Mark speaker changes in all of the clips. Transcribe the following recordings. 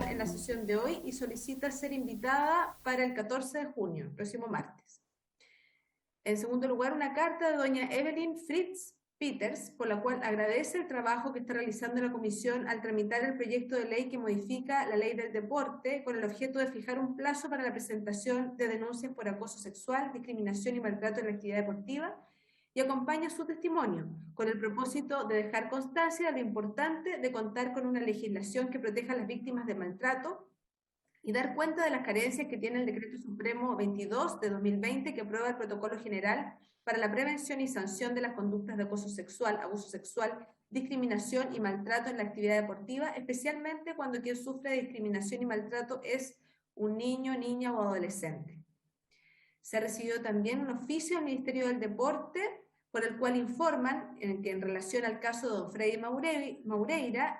Speaker 1: En la sesión de hoy y solicita ser invitada para el 14 de junio, próximo martes. En segundo lugar, una carta de doña Evelyn Fritz Peters, por la cual agradece el trabajo que está realizando la Comisión al tramitar el proyecto de ley que modifica la ley del deporte con el objeto de fijar un plazo para la presentación de denuncias por acoso sexual, discriminación y maltrato en la actividad deportiva, y acompaña su testimonio, con el propósito de dejar constancia de lo importante de contar con una legislación que proteja a las víctimas de maltrato y dar cuenta de las carencias que tiene el Decreto Supremo 22 de 2020 que aprueba el Protocolo General para la prevención y sanción de las conductas de acoso sexual, abuso sexual, discriminación y maltrato en la actividad deportiva, especialmente cuando quien sufre de discriminación y maltrato es un niño, niña o adolescente. Se ha recibido también un oficio del Ministerio del Deporte por el cual informan que en relación al caso de don Freddy Maureira,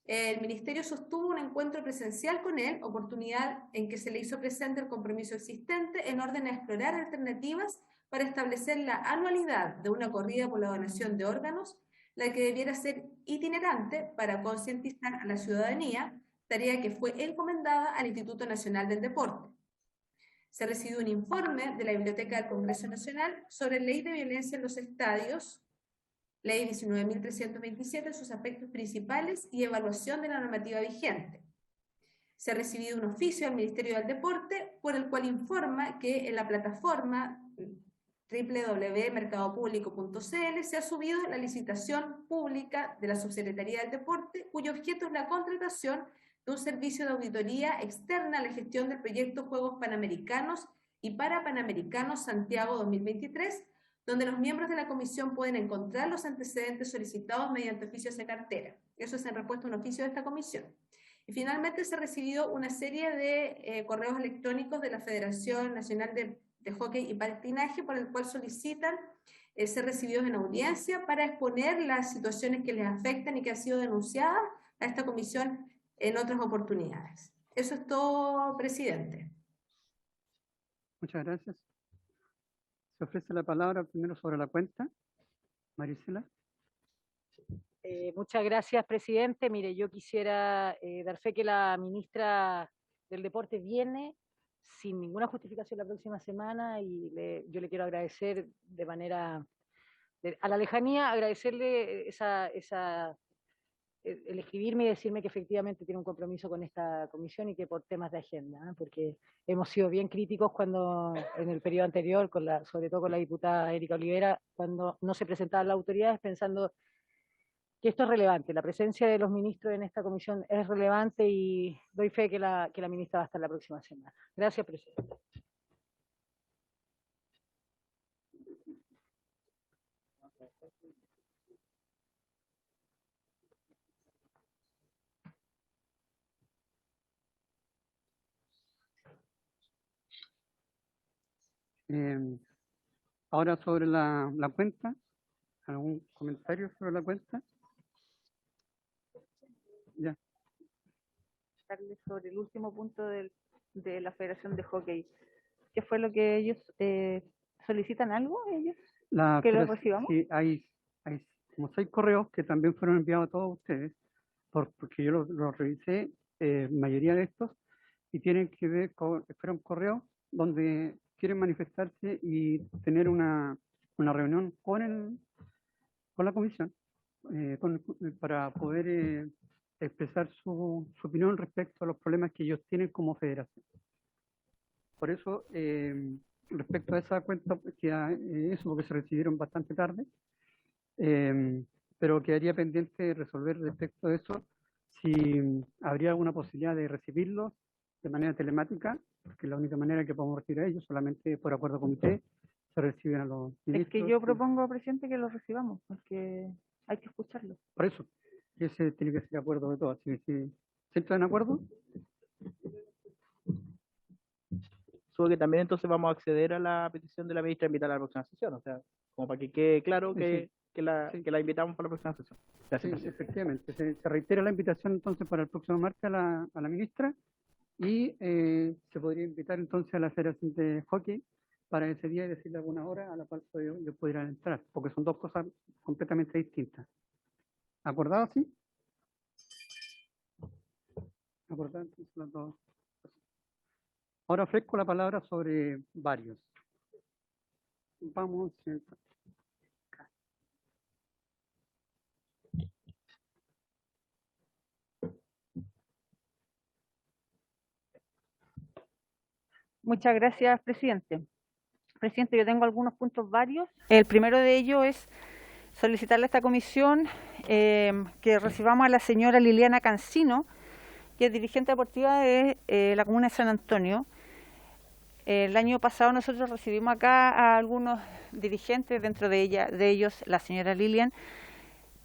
Speaker 1: el Ministerio sostuvo un encuentro presencial con él, oportunidad en que se le hizo presente el compromiso existente en orden a explorar alternativas para establecer la anualidad de una corrida por la donación de órganos, la que debiera ser itinerante para concientizar a la ciudadanía, tarea que fue encomendada al Instituto Nacional del Deporte. Se ha recibido un informe de la Biblioteca del Congreso Nacional sobre ley de violencia en los estadios, ley 19.327 en sus aspectos principales y evaluación de la normativa vigente. Se ha recibido un oficio al Ministerio del Deporte por el cual informa que en la plataforma www.mercadopublico.cl se ha subido la licitación pública de la Subsecretaría del Deporte, cuyo objeto es la contratación de un servicio de auditoría externa a la gestión del proyecto Juegos Panamericanos y Parapanamericanos Santiago 2023, donde los miembros de la comisión pueden encontrar los antecedentes solicitados mediante oficios de cartera. Eso es en respuesta a un oficio de esta comisión. Y finalmente se ha recibido una serie de correos electrónicos de la Federación Nacional de Hockey y Patinaje, por el cual solicitan ser recibidos en audiencia para exponer las situaciones que les afectan y que han sido denunciadas a esta comisión en otras oportunidades. Eso es todo, presidente.
Speaker 2: Muchas gracias. Se ofrece la palabra primero sobre la cuenta. Marisela.
Speaker 3: Muchas gracias, presidente. Mire, yo quisiera dar fe que la ministra del Deporte viene sin ninguna justificación la próxima semana y yo le quiero agradecer de manera, a la lejanía, agradecerle el escribirme y decirme que efectivamente tiene un compromiso con esta comisión y que por temas de agenda, ¿eh? Porque hemos sido bien críticos cuando en el periodo anterior, sobre todo con la diputada Erika Olivera, cuando no se presentaban las autoridades pensando que esto es relevante. La presencia de los ministros en esta comisión es relevante y doy fe que la ministra va a estar la próxima semana. Gracias, presidente.
Speaker 2: Ahora sobre la cuenta, ¿algún comentario sobre la cuenta? Ya.
Speaker 4: Sobre el último punto de la Federación de Hockey. ¿Qué fue lo que ellos solicitan algo? ¿Ellos? ¿Que los recibamos?
Speaker 2: Sí, hay como 6 correos que también fueron enviados a todos ustedes, porque yo los revisé, mayoría de estos, y tienen que ver con, fueron correos donde quieren manifestarse y tener una reunión con la comisión para poder expresar su opinión respecto a los problemas que ellos tienen como federación. Por eso, respecto a esa cuenta, eso porque se recibieron bastante tarde, pero quedaría pendiente resolver respecto a eso si habría alguna posibilidad de recibirlos de manera telemática, porque es la única manera que podemos recibir a ellos, solamente por acuerdo con usted se reciben a los ministros.
Speaker 4: Es que yo propongo, presidente, que los recibamos, porque hay que escucharlos.
Speaker 2: Por eso, ese tiene que ser de acuerdo de todos. ¿Sí están de acuerdo?
Speaker 5: Supongo que también entonces vamos a acceder a la petición de la ministra de invitar a la próxima sesión, o sea, como para que quede claro que la invitamos para la próxima sesión.
Speaker 2: Gracias, sí, efectivamente. Se reitera la invitación entonces para el próximo martes a la ministra Y se podría invitar entonces a la Federación de Hockey para ese día y decirle alguna hora a la cual ellos pudieran entrar, porque son dos cosas completamente distintas. ¿Acordado así? ¿Acordado entonces las dos cosas? Ahora ofrezco la palabra sobre varios. Vamos.
Speaker 4: Muchas gracias, presidente. Presidente, yo tengo algunos puntos varios. El primero de ellos es solicitarle a esta comisión que recibamos a la señora Liliana Cancino, que es dirigente deportiva de la comuna de San Antonio. El año pasado nosotros recibimos acá a algunos dirigentes, dentro de ellos la señora Lilian,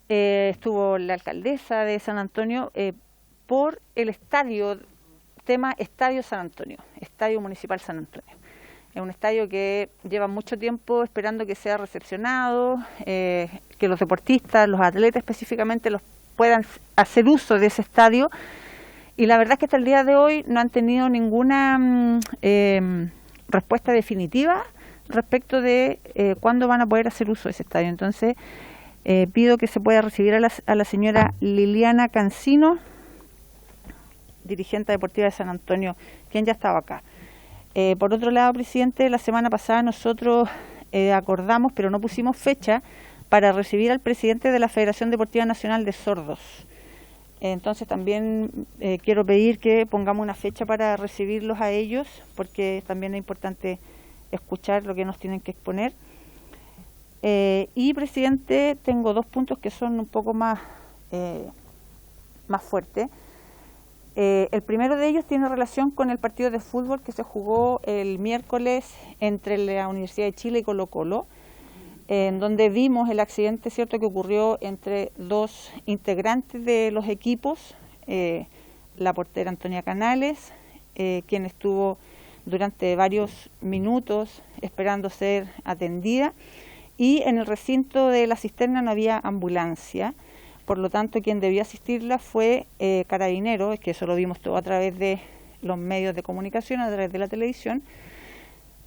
Speaker 4: estuvo la alcaldesa de San Antonio por el estadio, tema Estadio San Antonio, Estadio Municipal San Antonio. Es un estadio que lleva mucho tiempo esperando que sea recepcionado, que los deportistas, los atletas específicamente, los puedan hacer uso de ese estadio. Y la verdad es que hasta el día de hoy no han tenido ninguna respuesta definitiva respecto de cuándo van a poder hacer uso de ese estadio. Entonces, pido que se pueda recibir a la señora Liliana Cancino, dirigente deportiva de San Antonio, quien ya estaba acá. Por otro lado, presidente, la semana pasada nosotros acordamos, pero no pusimos fecha, para recibir al presidente de la Federación Deportiva Nacional de Sordos. Entonces también quiero pedir que pongamos una fecha para recibirlos a ellos, porque también es importante escuchar lo que nos tienen que exponer. Y, presidente, tengo dos puntos que son un poco más fuertes. El primero de ellos tiene relación con el partido de fútbol que se jugó el miércoles entre la Universidad de Chile y Colo-Colo, en donde vimos el accidente, cierto, que ocurrió entre dos integrantes de los equipos, la portera Antonia Canales, quien estuvo durante varios minutos esperando ser atendida, y en el recinto de la cisterna no había ambulancia. Por lo tanto, quien debió asistirla fue Carabineros, que eso lo vimos todo a través de los medios de comunicación, a través de la televisión.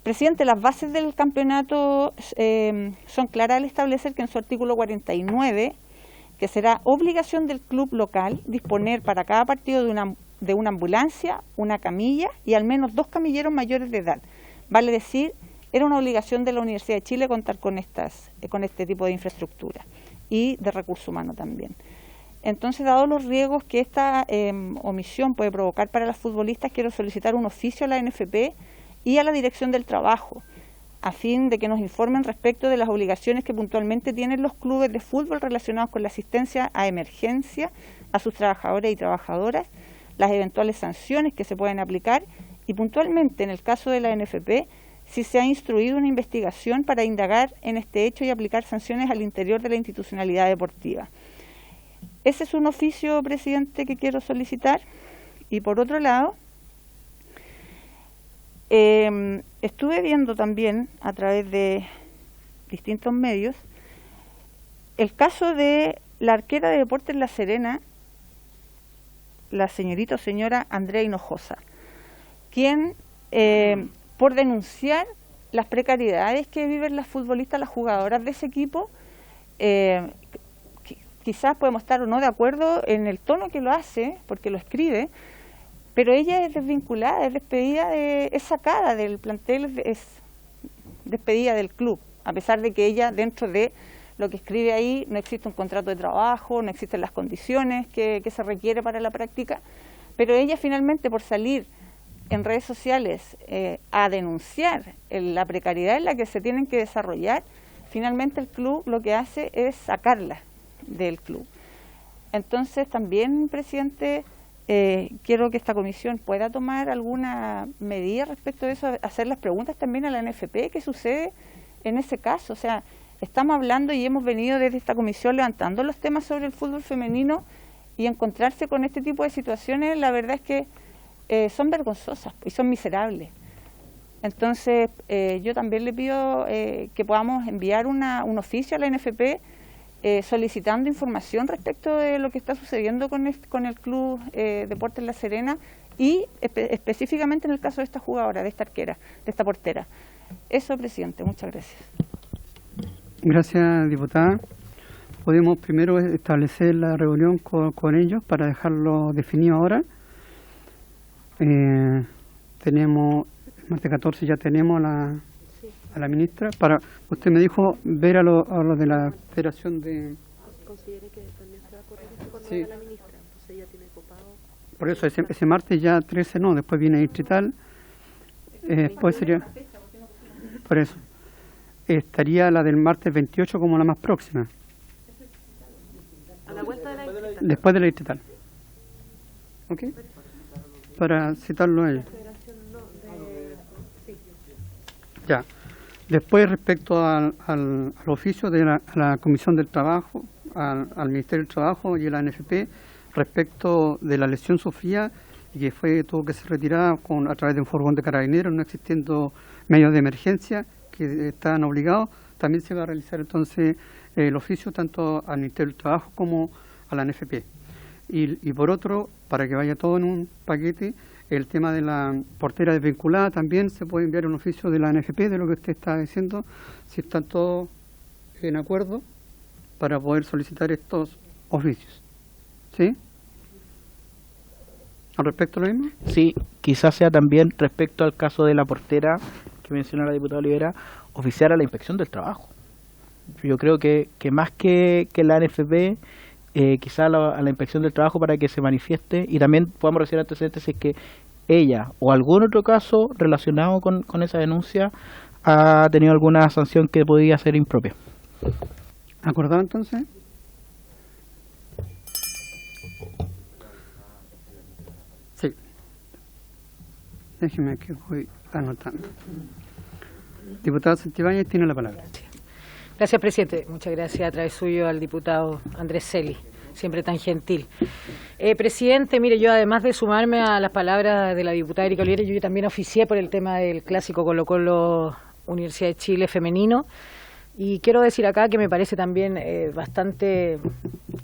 Speaker 4: Presidente, las bases del campeonato son claras al establecer que en su artículo 49, que será obligación del club local disponer para cada partido de una ambulancia, una camilla y al menos 2 camilleros mayores de edad. Vale decir, era una obligación de la Universidad de Chile contar con este tipo de infraestructura y de recursos humanos también. Entonces, dados los riesgos que esta omisión puede provocar para las futbolistas, quiero solicitar un oficio a la NFP y a la Dirección del Trabajo, a fin de que nos informen respecto de las obligaciones que puntualmente tienen los clubes de fútbol relacionados con la asistencia a emergencia a sus trabajadores y trabajadoras, las eventuales sanciones que se pueden aplicar y puntualmente en el caso de la NFP, si se ha instruido una investigación para indagar en este hecho y aplicar sanciones al interior de la institucionalidad deportiva. Ese es un oficio, presidente, que quiero solicitar. Y por otro lado, estuve viendo también a través de distintos medios el caso de la arquera de Deportes La Serena, la señorita o señora Andrea Hinojosa, quien por denunciar las precariedades que viven las futbolistas, las jugadoras de ese equipo, quizás podemos estar o no de acuerdo en el tono que lo hace, porque lo escribe, pero ella es desvinculada, es despedida, es sacada del plantel, es despedida del club, a pesar de que ella, dentro de lo que escribe ahí, no existe un contrato de trabajo, no existen las condiciones que se requiere para la práctica, pero ella finalmente, por salir en redes sociales a denunciar la precariedad en la que se tienen que desarrollar, finalmente el club lo que hace es sacarla del club. Entonces también, presidente, quiero que esta comisión pueda tomar alguna medida respecto de eso, hacer las preguntas también a la NFP, ¿qué sucede en ese caso? O sea, estamos hablando y hemos venido desde esta comisión levantando los temas sobre el fútbol femenino y encontrarse con este tipo de situaciones, la verdad es que son vergonzosas y son miserables. Entonces, yo también le pido que podamos enviar un oficio a la NFP solicitando información respecto de lo que está sucediendo con el Club Deportes La Serena y específicamente en el caso de esta jugadora, de esta arquera, de esta portera. Eso, presidente, muchas gracias.
Speaker 2: Gracias, diputada. Podemos primero establecer la reunión con ellos para dejarlo definido ahora. Tenemos, el martes 14 ya tenemos a la ministra. Usted me dijo ver a lo de la Federación de...
Speaker 6: Considere que también se va a correr con
Speaker 2: sí.
Speaker 6: la ministra, entonces ella tiene copado.
Speaker 2: Por eso ese martes ya 13 no, después viene distrital. Después sería... Por eso. Estaría la del martes 28 como la más próxima.
Speaker 6: A la vuelta de la distrital.
Speaker 2: Después de la distrital. ¿Ok? Para citarlo a ellos. Ya. Después, respecto al oficio de la Comisión del Trabajo, al Ministerio del Trabajo y a la ANFP, respecto de la lesión sufrida y que tuvo que ser retirada a través de un furgón de carabineros, no existiendo medios de emergencia que estaban obligados, también se va a realizar entonces el oficio tanto al Ministerio del Trabajo como a la ANFP. Y por otro, para que vaya todo en un paquete, el tema de la portera desvinculada también se puede enviar un oficio de la ANFP, de lo que usted está diciendo, si están todos en acuerdo, para poder solicitar estos oficios. ¿Sí? ¿Al respecto lo mismo?
Speaker 5: Sí, quizás sea también respecto al caso de la portera que mencionó la diputada Olivera, oficiar a la Inspección del Trabajo. Yo creo que más que la ANFP, quizá a la Inspección del Trabajo para que se manifieste y también podamos recibir antecedentes si es que ella o algún otro caso relacionado con esa denuncia ha tenido alguna sanción que podía ser impropia.
Speaker 2: ¿Acordado entonces? Sí. Déjeme que voy anotando. Diputado Santibáñez tiene la palabra.
Speaker 3: Gracias, presidente. Muchas gracias a través suyo al diputado Andrés Celi, siempre tan gentil. Presidente, mire, yo además de sumarme a las palabras de la diputada Erika Olivera, yo también oficié por el tema del clásico Colo-Colo Universidad de Chile femenino. Y quiero decir acá que me parece también bastante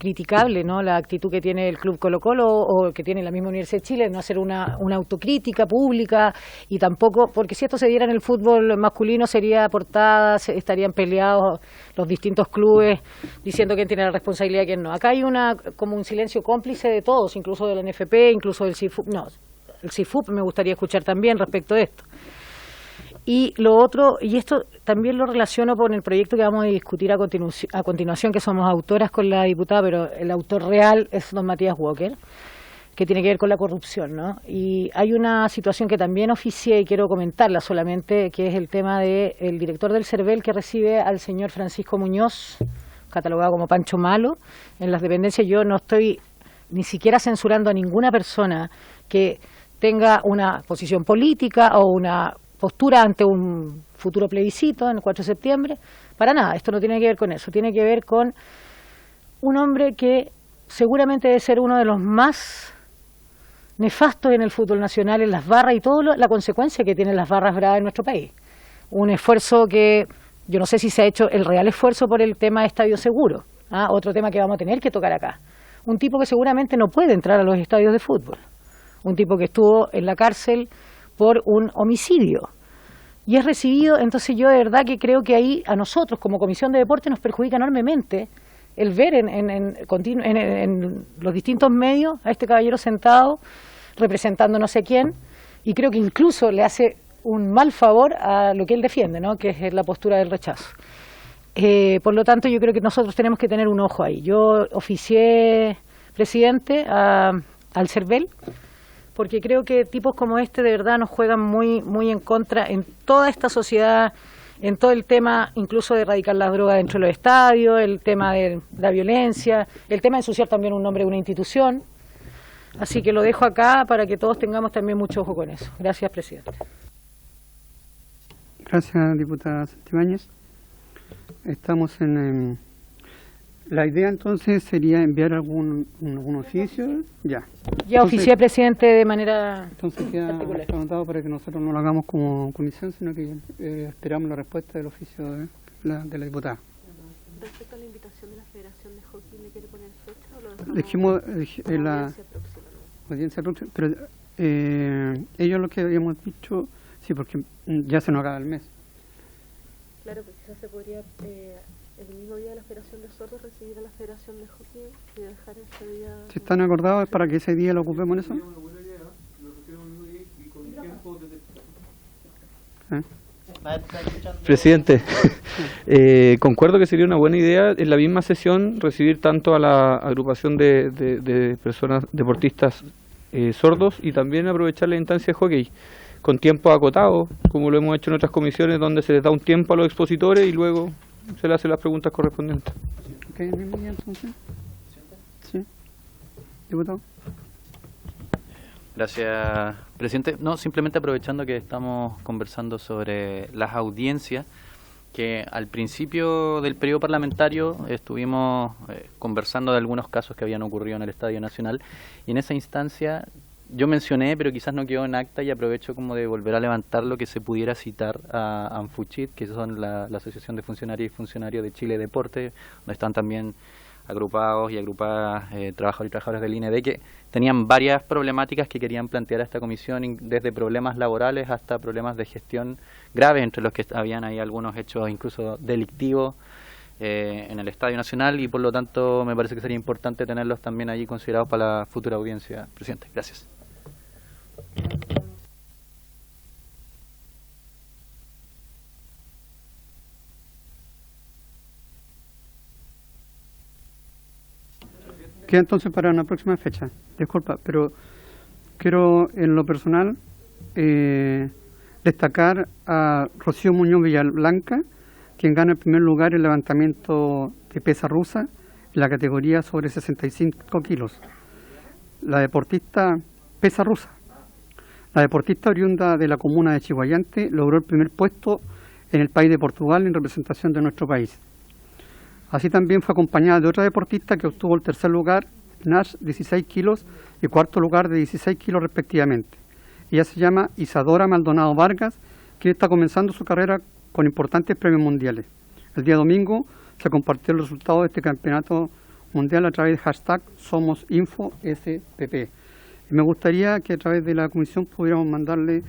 Speaker 3: criticable, ¿no?, la actitud que tiene el Club Colo-Colo o que tiene la misma Universidad de Chile, no hacer una autocrítica pública y tampoco, porque si esto se diera en el fútbol masculino sería portada, estarían peleados los distintos clubes diciendo quién tiene la responsabilidad y quién no. Acá hay como un silencio cómplice de todos, incluso de la NFP, incluso del CIFUP. No, el CIFUP me gustaría escuchar también respecto de esto. Y lo otro, y esto también lo relaciono con el proyecto que vamos a discutir a continuación, que somos autoras con la diputada, pero el autor real es don Matías Walker, que tiene que ver con la corrupción, ¿no? Y hay una situación que también oficié y quiero comentarla solamente, que es el tema del director del CERVEL que recibe al señor Francisco Muñoz, catalogado como Pancho Malo, en las dependencias. Yo no estoy ni siquiera censurando a ninguna persona que tenga una posición política o una postura ante un futuro plebiscito en el 4 de septiembre, para nada, esto no tiene que ver con eso, tiene que ver con un hombre que seguramente debe ser uno de los más nefastos en el fútbol nacional, en las barras y toda la consecuencia que tienen las barras bravas en nuestro país. Un esfuerzo que yo no sé si se ha hecho el real esfuerzo por el tema de estadio seguro, otro tema que vamos a tener que tocar acá. Un tipo que seguramente no puede entrar a los estadios de fútbol, un tipo que estuvo en la cárcel por un homicidio y es recibido. Entonces yo de verdad que creo que ahí a nosotros como Comisión de Deporte nos perjudica enormemente el ver en los distintos medios a este caballero sentado representando no sé quién, y creo que incluso le hace un mal favor a lo que él defiende, ¿no?, que es la postura del rechazo. Por lo tanto yo creo que nosotros tenemos que tener un ojo ahí. Yo oficié, presidente, al CERVEL, porque creo que tipos como este de verdad nos juegan muy, muy en contra en toda esta sociedad, en todo el tema incluso de erradicar la droga dentro de los estadios, el tema de la violencia, el tema de ensuciar también un nombre de una institución. Así que lo dejo acá para que todos tengamos también mucho ojo con eso. Gracias, presidente.
Speaker 2: Gracias, diputada Santibáñez. Estamos en... La idea entonces sería enviar algún oficio, ya.
Speaker 3: Ya oficié, presidente, de manera
Speaker 2: entonces queda
Speaker 3: particular
Speaker 2: anotado para que nosotros no lo hagamos como comisión, sino que esperamos la respuesta del oficio de la diputada.
Speaker 6: Respecto a la invitación de la Federación de Hockey, ¿le quiere poner fecha o lo dejamos?
Speaker 2: Dijimos la audiencia próxima, pero ellos lo que habíamos dicho, sí, porque ya se nos acaba el mes.
Speaker 6: Claro, pues quizás se podría, el mismo día de la Federación de Sordos, recibir a la Federación de Hockey y dejar ese día...
Speaker 2: Si están acordados, es para que ese día lo ocupemos en eso.
Speaker 7: Presidente, concuerdo que sería una buena idea en la misma sesión recibir tanto a la agrupación de personas deportistas sordos y también aprovechar la instancia de hockey con tiempo acotado, como lo hemos hecho en otras comisiones donde se les da un tiempo a los expositores y luego se les hacen las preguntas correspondientes.
Speaker 2: Okay, ¿el mismo día entonces? Sí. Diputado.
Speaker 8: Gracias, presidente. No, simplemente aprovechando que estamos conversando sobre las audiencias, que al principio del periodo parlamentario estuvimos conversando de algunos casos que habían ocurrido en el Estadio Nacional, y en esa instancia yo mencioné, pero quizás no quedó en acta, y aprovecho como de volver a levantarlo, que se pudiera citar a ANFUCHIT, que son la Asociación de Funcionarios y Funcionarios de Chile Deporte, donde están también agrupados y agrupadas trabajadores y trabajadoras del INED, que tenían varias problemáticas que querían plantear a esta comisión, desde problemas laborales hasta problemas de gestión graves, entre los que habían ahí algunos hechos incluso delictivos en el Estadio Nacional, y por lo tanto me parece que sería importante tenerlos también allí considerados para la futura audiencia. Presidente, gracias.
Speaker 2: Queda entonces para una próxima fecha. Disculpa, pero quiero en lo personal destacar a Rocío Muñoz Villablanca, quien gana el primer lugar en el levantamiento de pesa rusa en la categoría sobre 65 kilos. La deportista pesa rusa. La deportista oriunda de la comuna de Chihuayante logró el primer puesto en el país de Portugal en representación de nuestro país. Así también fue acompañada de otra deportista que obtuvo el tercer lugar, Nash 16 kilos y cuarto lugar de 16 kilos respectivamente. Ella se llama Isadora Maldonado Vargas, quien está comenzando su carrera con importantes premios mundiales. El día domingo se compartió el resultado de este campeonato mundial a través del hashtag SomosInfoSPP. Y me gustaría que a través de la comisión pudiéramos mandarle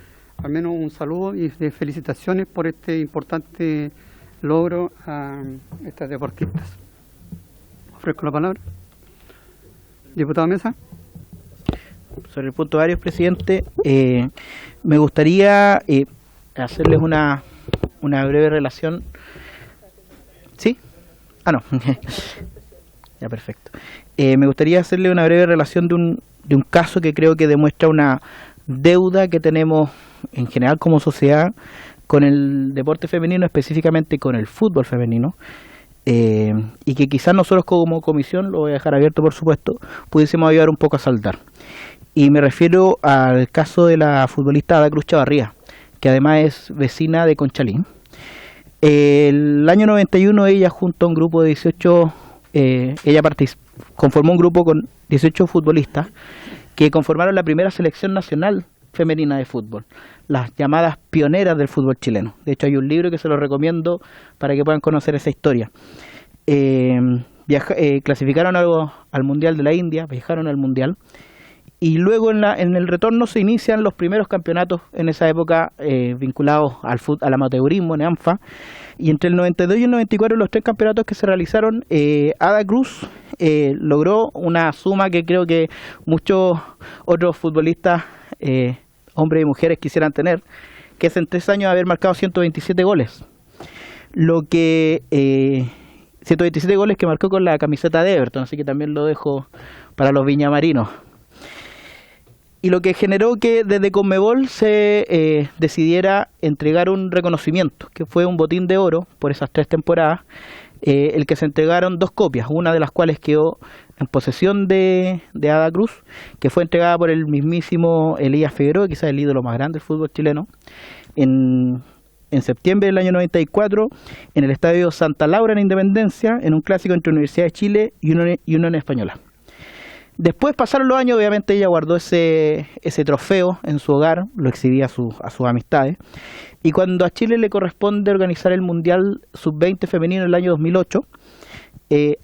Speaker 2: al menos un saludo y de felicitaciones por este importante logro a estas deportistas. Ofrezco la palabra. Diputado Mesa.
Speaker 5: Sobre el punto varios, presidente, me gustaría hacerles una breve relación. ¿Sí? Ah, no. Ya, perfecto. Me gustaría hacerle una breve relación de un caso que creo que demuestra una deuda que tenemos en general como sociedad con el deporte femenino, específicamente con el fútbol femenino, y que quizás nosotros como comisión, lo voy a dejar abierto por supuesto, pudiésemos ayudar un poco a saldar. Y me refiero al caso de la futbolista Ada Cruz Chavarría, que además es vecina de Conchalí. El año 91 ella junto a un grupo de 18, conformó un grupo con 18 futbolistas que conformaron la primera selección nacional femenina de fútbol, las llamadas pioneras del fútbol chileno. De hecho hay un libro que se lo recomiendo para que puedan conocer esa historia. Clasificaron al Mundial de la India, viajaron al Mundial, y luego en el retorno se inician los primeros campeonatos en esa época vinculados al amateurismo en ANFA, y entre el 92 y el 94, los tres campeonatos que se realizaron, Ada Cruz logró una suma que creo que muchos otros futbolistas, hombres y mujeres, quisieran tener, que es en 3 años haber marcado 127 goles. 127 goles que marcó con la camiseta de Everton, así que también lo dejo para los viñamarinos. Y lo que generó que desde Conmebol se decidiera entregar un reconocimiento, que fue un botín de oro por esas 3 temporadas, el que se entregaron 2 copias, una de las cuales quedó en posesión de Ada Cruz, que fue entregada por el mismísimo Elías Figueroa, quizás el ídolo más grande del fútbol chileno, en septiembre del año 94, en el Estadio Santa Laura en Independencia, en un clásico entre Universidad de Chile y Unión Española. Después pasaron los años, obviamente ella guardó ese trofeo en su hogar, lo exhibía a sus amistades, y cuando a Chile le corresponde organizar el Mundial Sub-20 femenino en el año 2008,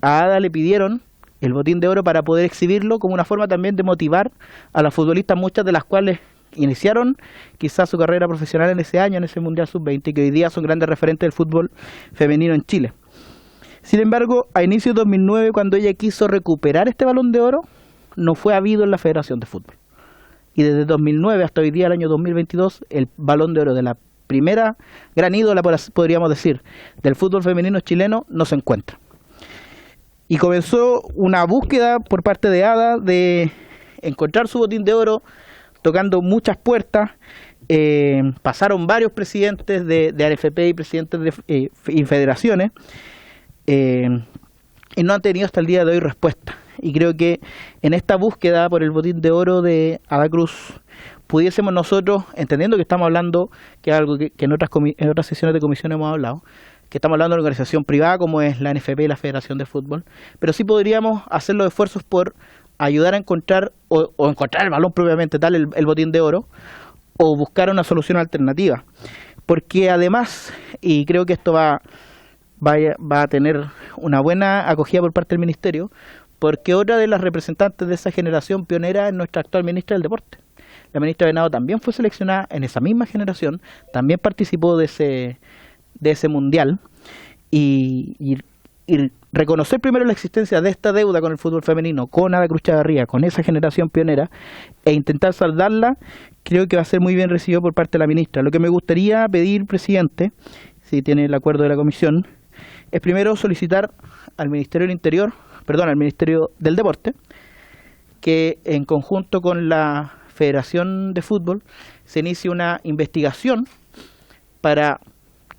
Speaker 5: a Ada le pidieron el botín de oro para poder exhibirlo como una forma también de motivar a las futbolistas, muchas de las cuales iniciaron quizás su carrera profesional en ese año, en ese Mundial Sub-20, y que hoy día son grandes referentes del fútbol femenino en Chile. Sin embargo, a inicios de 2009, cuando ella quiso recuperar este Balón de Oro, no fue habido en la Federación de Fútbol. Y desde 2009 hasta hoy día, el año 2022, el Balón de Oro de la primera gran ídola, podríamos decir, del fútbol femenino chileno, no se encuentra. Y comenzó una búsqueda por parte de ADA de encontrar su botín de oro, tocando muchas puertas. Pasaron varios presidentes de ANFP y presidentes de y federaciones, y no han tenido hasta el día de hoy respuesta. Y creo que en esta búsqueda por el botín de oro de Ada Cruz pudiésemos nosotros, entendiendo que estamos hablando, que es algo que en otras sesiones de comisión hemos hablado, que estamos hablando de una organización privada como es la NFP y la Federación de Fútbol, pero sí podríamos hacer los esfuerzos por ayudar a encontrar, o encontrar el balón propiamente tal, el botín de oro, o buscar una solución alternativa. Porque además, y creo que esto va a tener una buena acogida por parte del Ministerio, porque otra de las representantes de esa generación pionera es nuestra actual ministra del Deporte. La ministra Venado también fue seleccionada en esa misma generación, también participó de ese mundial, y reconocer primero la existencia de esta deuda con el fútbol femenino, con Ada Cruz Chavarría, con esa generación pionera, e intentar saldarla, creo que va a ser muy bien recibido por parte de la ministra. Lo que me gustaría pedir, presidente, si tiene el acuerdo de la comisión, es primero solicitar al Ministerio del Interior, al Ministerio del Deporte, que en conjunto con la Federación de Fútbol se inicie una investigación para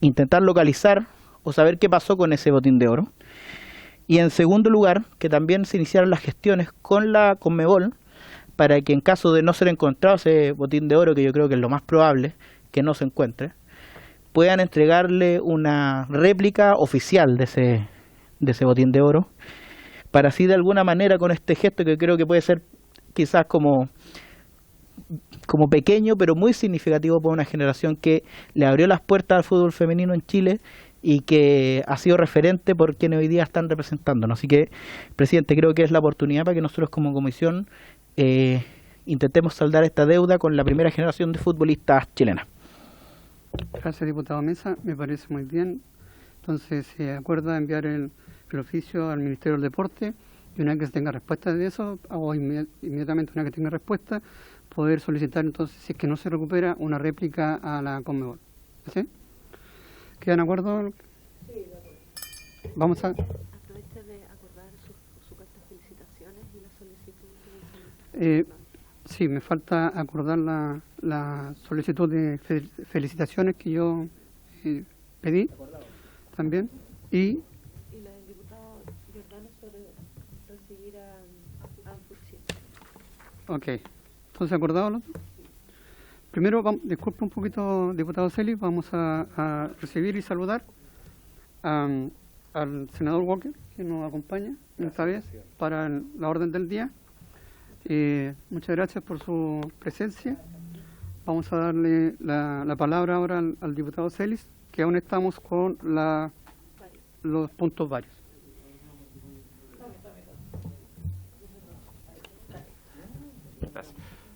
Speaker 5: intentar localizar o saber qué pasó con ese botín de oro. Y en segundo lugar, que también se iniciaran las gestiones con la Conmebol para que en caso de no ser encontrado ese botín de oro, que yo creo que es lo más probable que no se encuentre, puedan entregarle una réplica oficial de ese botín de oro, para así de alguna manera con este gesto que creo que puede ser quizás como pequeño, pero muy significativo para una generación que le abrió las puertas al fútbol femenino en Chile y que ha sido referente por quienes hoy día están representándonos. Así que, presidente, creo que es la oportunidad para que nosotros como comisión intentemos saldar esta deuda con la primera generación de futbolistas chilenas.
Speaker 2: Gracias, diputado Mesa. Me parece muy bien. Entonces, se acuerda enviar el oficio al Ministerio del Deporte, y una vez que se tenga respuesta de eso, o inmediatamente una vez que tenga respuesta, poder solicitar entonces, si es que no se recupera, una réplica a la Conmebol. ¿Sí? ¿Quedan de acuerdo? Sí, de acuerdo. Vamos a...
Speaker 6: Aprovecha de acordar su carta de felicitaciones y la solicitud de...
Speaker 2: Sí, me falta acordar la solicitud de felicitaciones que yo pedí también, y
Speaker 6: la del diputado Giordano sobre recibir a Furchi.
Speaker 2: Ok, entonces acordado los dos. Primero, disculpe un poquito, diputado Celis, vamos a recibir y saludar al senador Walker, que nos acompaña esta vez para la orden del día. Muchas gracias por su presencia. Vamos a darle la palabra ahora al diputado Celis, que aún estamos con los puntos varios.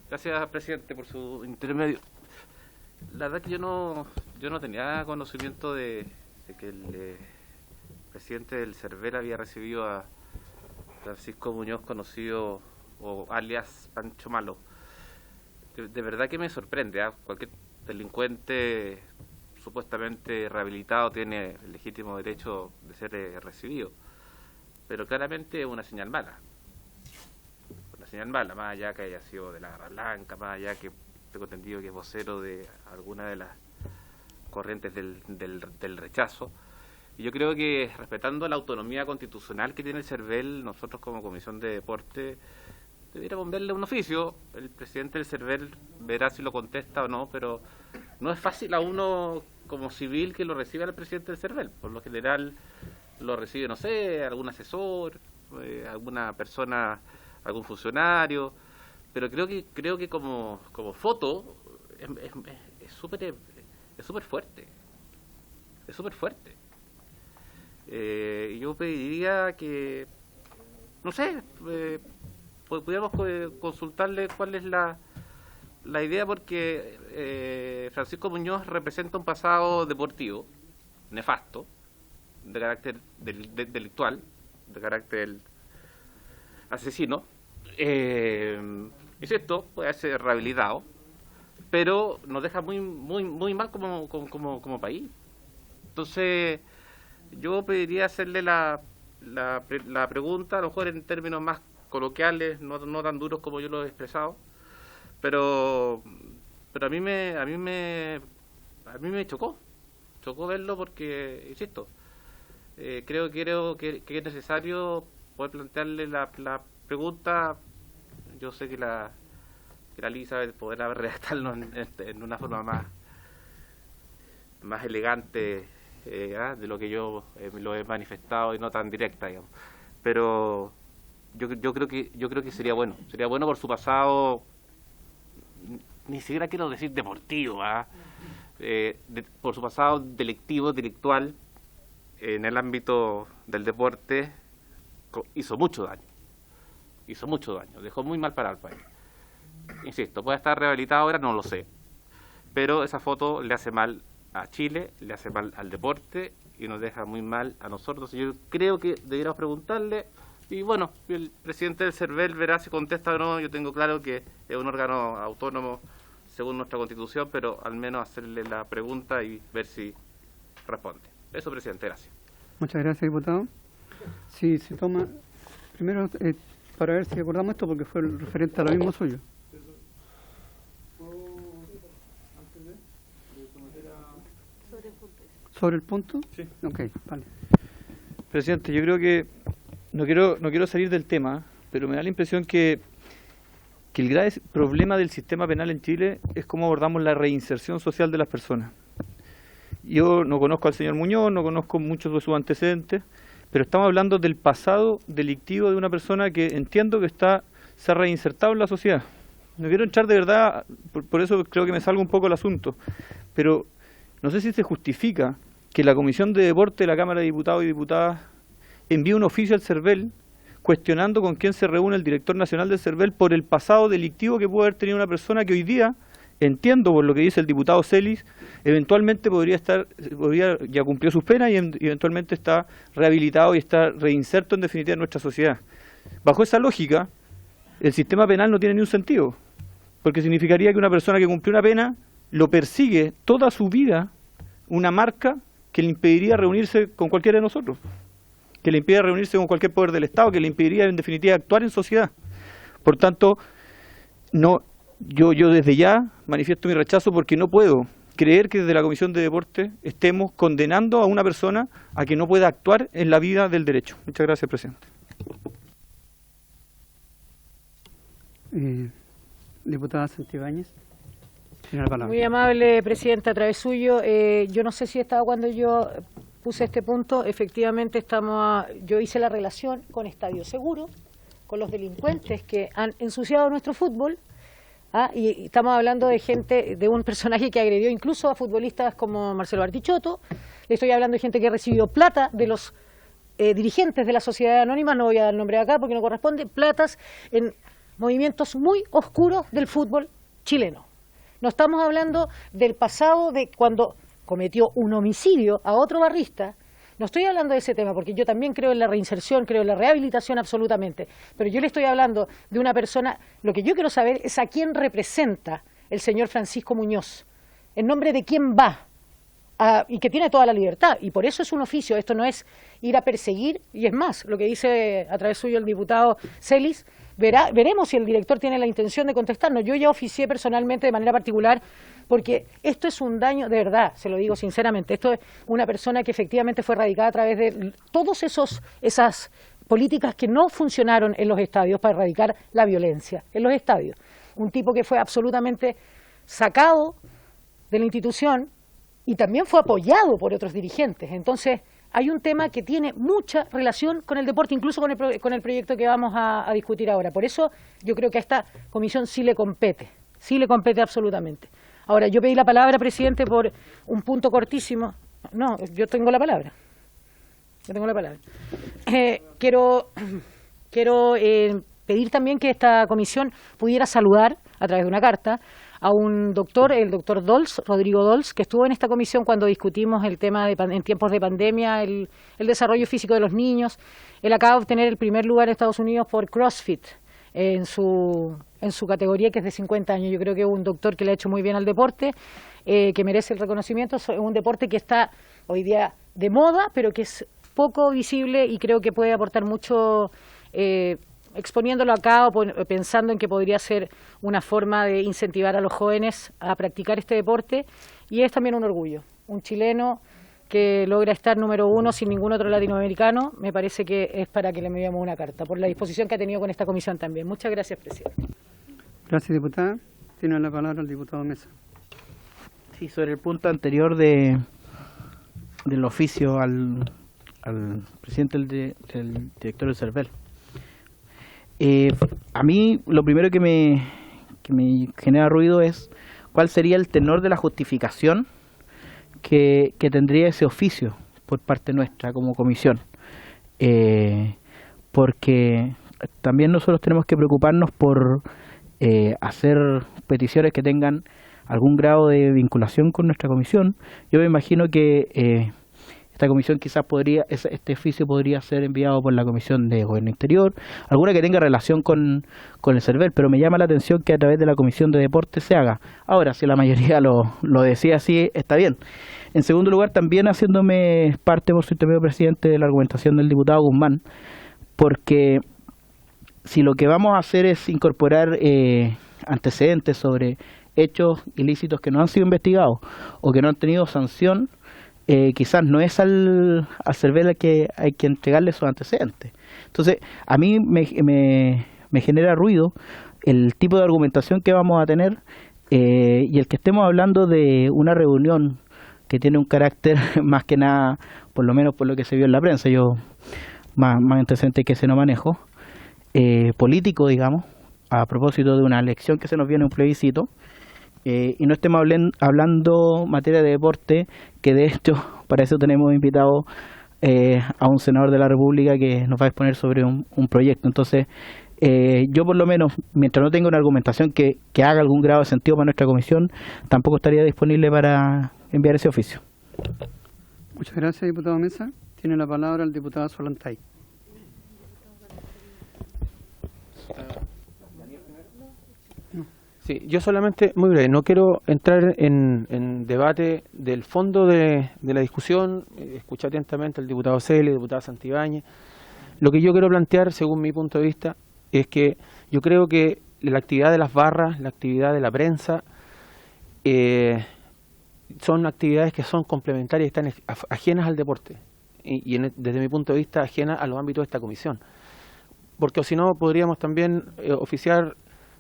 Speaker 9: Gracias, presidente, por su intermedio. La verdad que yo no tenía conocimiento de que el presidente del CERVEL había recibido a Francisco Muñoz, conocido o alias Pancho Malo. De verdad que me sorprende, ¿eh? Cualquier delincuente supuestamente rehabilitado tiene el legítimo derecho de ser recibido, pero claramente es una señal mala. Más allá que haya sido de la Garra Blanca, más allá que tengo entendido que es vocero de alguna de las corrientes del rechazo. Y yo creo que, respetando la autonomía constitucional que tiene el CERVEL, nosotros como Comisión de Deporte debiéramos enviarle un oficio. El presidente del CERVEL verá si lo contesta o no, pero no es fácil a uno como civil que lo reciba el presidente del CERVEL. Por lo general lo recibe, no sé, algún asesor, alguna persona, algún funcionario, pero creo que como foto es súper fuerte. Yo pediría que no sé, pudiéramos consultarle cuál es la idea, porque Francisco Muñoz representa un pasado deportivo nefasto, de carácter delictual, de carácter asesino. Es cierto, puede ser rehabilitado, pero nos deja muy mal como país. Entonces, yo pediría hacerle la pregunta, a lo mejor en términos más coloquiales, no tan duros como yo lo he expresado, pero a mí me chocó verlo, porque, insisto, creo que es necesario poder plantearle la pregunta. Yo sé que la Elizabeth podrá redactarlo en una forma más elegante de lo que yo lo he manifestado, y no tan directa, digamos. Pero yo creo que sería bueno por su pasado, ni siquiera quiero decir deportivo, por su pasado delictual en el ámbito del deporte. Hizo mucho daño, dejó muy mal parado al país. Insisto, puede estar rehabilitado ahora, no lo sé, pero esa foto le hace mal a Chile, le hace mal al deporte y nos deja muy mal a nosotros. Yo creo que deberíamos preguntarle, y bueno, el presidente del CERVEL verá si contesta o no. Yo tengo claro que es un órgano autónomo según nuestra Constitución, pero al menos hacerle la pregunta y ver si responde. Eso, presidente, gracias.
Speaker 2: Muchas gracias, diputado. Sí, se toma, primero, para ver si acordamos esto, porque fue el referente a lo mismo suyo. ¿Sobre el punto?
Speaker 7: Sí.
Speaker 2: Ok, vale.
Speaker 7: Presidente, yo creo que no quiero salir del tema, pero me da la impresión que el grave problema del sistema penal en Chile es cómo abordamos la reinserción social de las personas. Yo no conozco al señor Muñoz, no conozco muchos de sus antecedentes, pero estamos hablando del pasado delictivo de una persona que entiendo que se ha reinsertado en la sociedad. No quiero entrar de verdad, por eso creo que me salgo un poco el asunto, pero no sé si se justifica que la Comisión de Deporte de la Cámara de Diputados y Diputadas envíe un oficio al CERVEL cuestionando con quién se reúne el director nacional del CERVEL por el pasado delictivo que pudo haber tenido una persona que hoy día, entiendo por lo que dice el diputado Celis, eventualmente ya cumplió sus penas y eventualmente está rehabilitado y está reinserto en definitiva en nuestra sociedad. Bajo esa lógica, el sistema penal no tiene ni un sentido, porque significaría que una persona que cumplió una pena lo persigue toda su vida una marca que le impediría reunirse con cualquiera de nosotros, que le impediría reunirse con cualquier poder del Estado, que le impediría en definitiva actuar en sociedad. Por tanto, yo desde ya manifiesto mi rechazo, porque no puedo creer que desde la Comisión de Deporte estemos condenando a una persona a que no pueda actuar en la vida del derecho. Muchas gracias, presidente.
Speaker 2: Diputada Santibáñez.
Speaker 3: Muy amable, presidente, a través suyo. Yo no sé si estaba cuando yo puse este punto. Efectivamente, yo hice la relación con Estadio Seguro, con los delincuentes que han ensuciado nuestro fútbol. Y estamos hablando de un personaje que agredió incluso a futbolistas como Marcelo Bartichotto. Le estoy hablando de gente que recibió plata de los dirigentes de la sociedad anónima, no voy a dar el nombre acá porque no corresponde, platas en movimientos muy oscuros del fútbol chileno. No estamos hablando del pasado de cuando cometió un homicidio a otro barrista. No estoy hablando de ese tema, porque yo también creo en la reinserción, creo en la rehabilitación absolutamente. Pero yo le estoy hablando de una persona, lo que yo quiero saber es a quién representa el señor Francisco Muñoz, en nombre de quién va, y que tiene toda la libertad. Y por eso es un oficio, esto no es ir a perseguir, y es más, lo que dice a través suyo el diputado Celis, veremos si el director tiene la intención de contestarnos. Yo ya oficié personalmente de manera particular, porque esto es un daño, de verdad, se lo digo sinceramente, esto es una persona que efectivamente fue radicada a través de todas esas políticas que no funcionaron en los estadios para erradicar la violencia en los estadios. Un tipo que fue absolutamente sacado de la institución y también fue apoyado por otros dirigentes. Entonces, hay un tema que tiene mucha relación con el deporte, incluso con el proyecto que vamos a discutir ahora. Por eso yo creo que a esta comisión sí le compete absolutamente. Ahora, yo pedí la palabra, presidente, por un punto cortísimo. No, yo tengo la palabra. Quiero quiero pedir también que esta comisión pudiera saludar a través de una carta a un doctor, el doctor Dols, Rodrigo Dols, que estuvo en esta comisión cuando discutimos el tema en tiempos de pandemia, el desarrollo físico de los niños. Él acaba de obtener el primer lugar en Estados Unidos por CrossFit en su categoría, que es de 50 años. Yo creo que es un doctor que le ha hecho muy bien al deporte, que merece el reconocimiento. Es un deporte que está hoy día de moda, pero que es poco visible y creo que puede aportar mucho exponiéndolo acá o pensando en que podría ser una forma de incentivar a los jóvenes a practicar este deporte. Y es también un orgullo, un chileno que logra estar número 1 sin ningún otro latinoamericano. Me parece que es para que le enviemos una carta, por la disposición que ha tenido con esta comisión también. Muchas gracias, presidente.
Speaker 2: Gracias, diputada. Tiene la palabra el diputado Mesa.
Speaker 5: Sí, sobre el punto anterior del oficio al presidente del director del CERVEL. A mí lo primero que me genera ruido es cuál sería el tenor de la justificación que tendría ese oficio por parte nuestra como comisión. Porque también nosotros tenemos que preocuparnos por hacer peticiones que tengan algún grado de vinculación con nuestra comisión. Yo me imagino que esta comisión quizás este oficio podría ser enviado por la Comisión de Gobierno Interior, alguna que tenga relación con el CERVEL, pero me llama la atención que a través de la Comisión de Deportes se haga. Ahora, si la mayoría lo decía así, está bien. En segundo lugar, también haciéndome parte, por su intermedio, presidente, de la argumentación del diputado Guzmán, porque si lo que vamos a hacer es incorporar antecedentes sobre hechos ilícitos que no han sido investigados o que no han tenido sanción, quizás no es al CERVEL al que hay que entregarle esos antecedentes. Entonces, a mí me genera ruido el tipo de argumentación que vamos a tener y el que estemos hablando de una reunión que tiene un carácter más que nada, por lo menos por lo que se vio en la prensa, yo más antecedentes que se no manejo, político, digamos, a propósito de una elección que se nos viene, un plebiscito, y no estemos hablando materia de deporte, que de hecho para eso tenemos invitado a un senador de la República que nos va a exponer sobre un proyecto. Entonces, yo por lo menos, mientras no tenga una argumentación que haga algún grado de sentido para nuestra comisión, tampoco estaría disponible para enviar ese oficio.
Speaker 2: Muchas gracias, diputado Mesa. Tiene la palabra el diputado Solantay.
Speaker 10: Sí, yo solamente, muy breve, no quiero entrar en debate del fondo de la discusión. Escuché atentamente al diputado Celi, al diputado Santibáñez. Lo que yo quiero plantear, según mi punto de vista, es que yo creo que la actividad de las barras, la actividad de la prensa, son actividades que son complementarias y están ajenas al deporte. Y desde mi punto de vista, ajenas a los ámbitos de esta comisión. Porque si no, podríamos también oficiar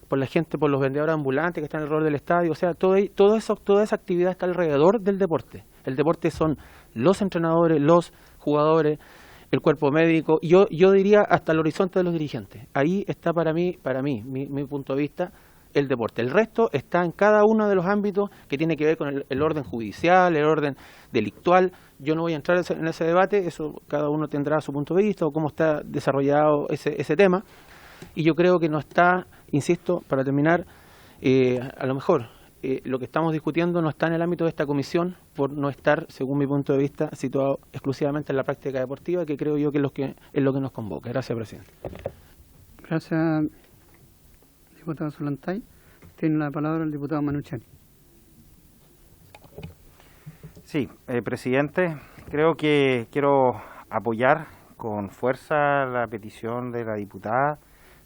Speaker 10: por la gente, por los vendedores ambulantes que están alrededor del estadio. O sea, toda esa actividad está alrededor del deporte. El deporte son los entrenadores, los jugadores, el cuerpo médico, yo diría hasta el horizonte de los dirigentes. Ahí está para mí, mi punto de vista, el deporte. El resto está en cada uno de los ámbitos que tiene que ver con el orden judicial, el orden delictual. Yo no voy a entrar en ese debate, eso cada uno tendrá su punto de vista o cómo está desarrollado ese tema. Y yo creo que no está, insisto, para terminar, a lo mejor lo que estamos discutiendo no está en el ámbito de esta comisión por no estar, según mi punto de vista, situado exclusivamente en la práctica deportiva, que creo yo que es lo que nos convoca. Gracias, presidente.
Speaker 2: Gracias, diputado Solantay. Tiene la palabra el diputado Manuchani.
Speaker 11: Sí, presidente, creo que quiero apoyar con fuerza la petición de la diputada,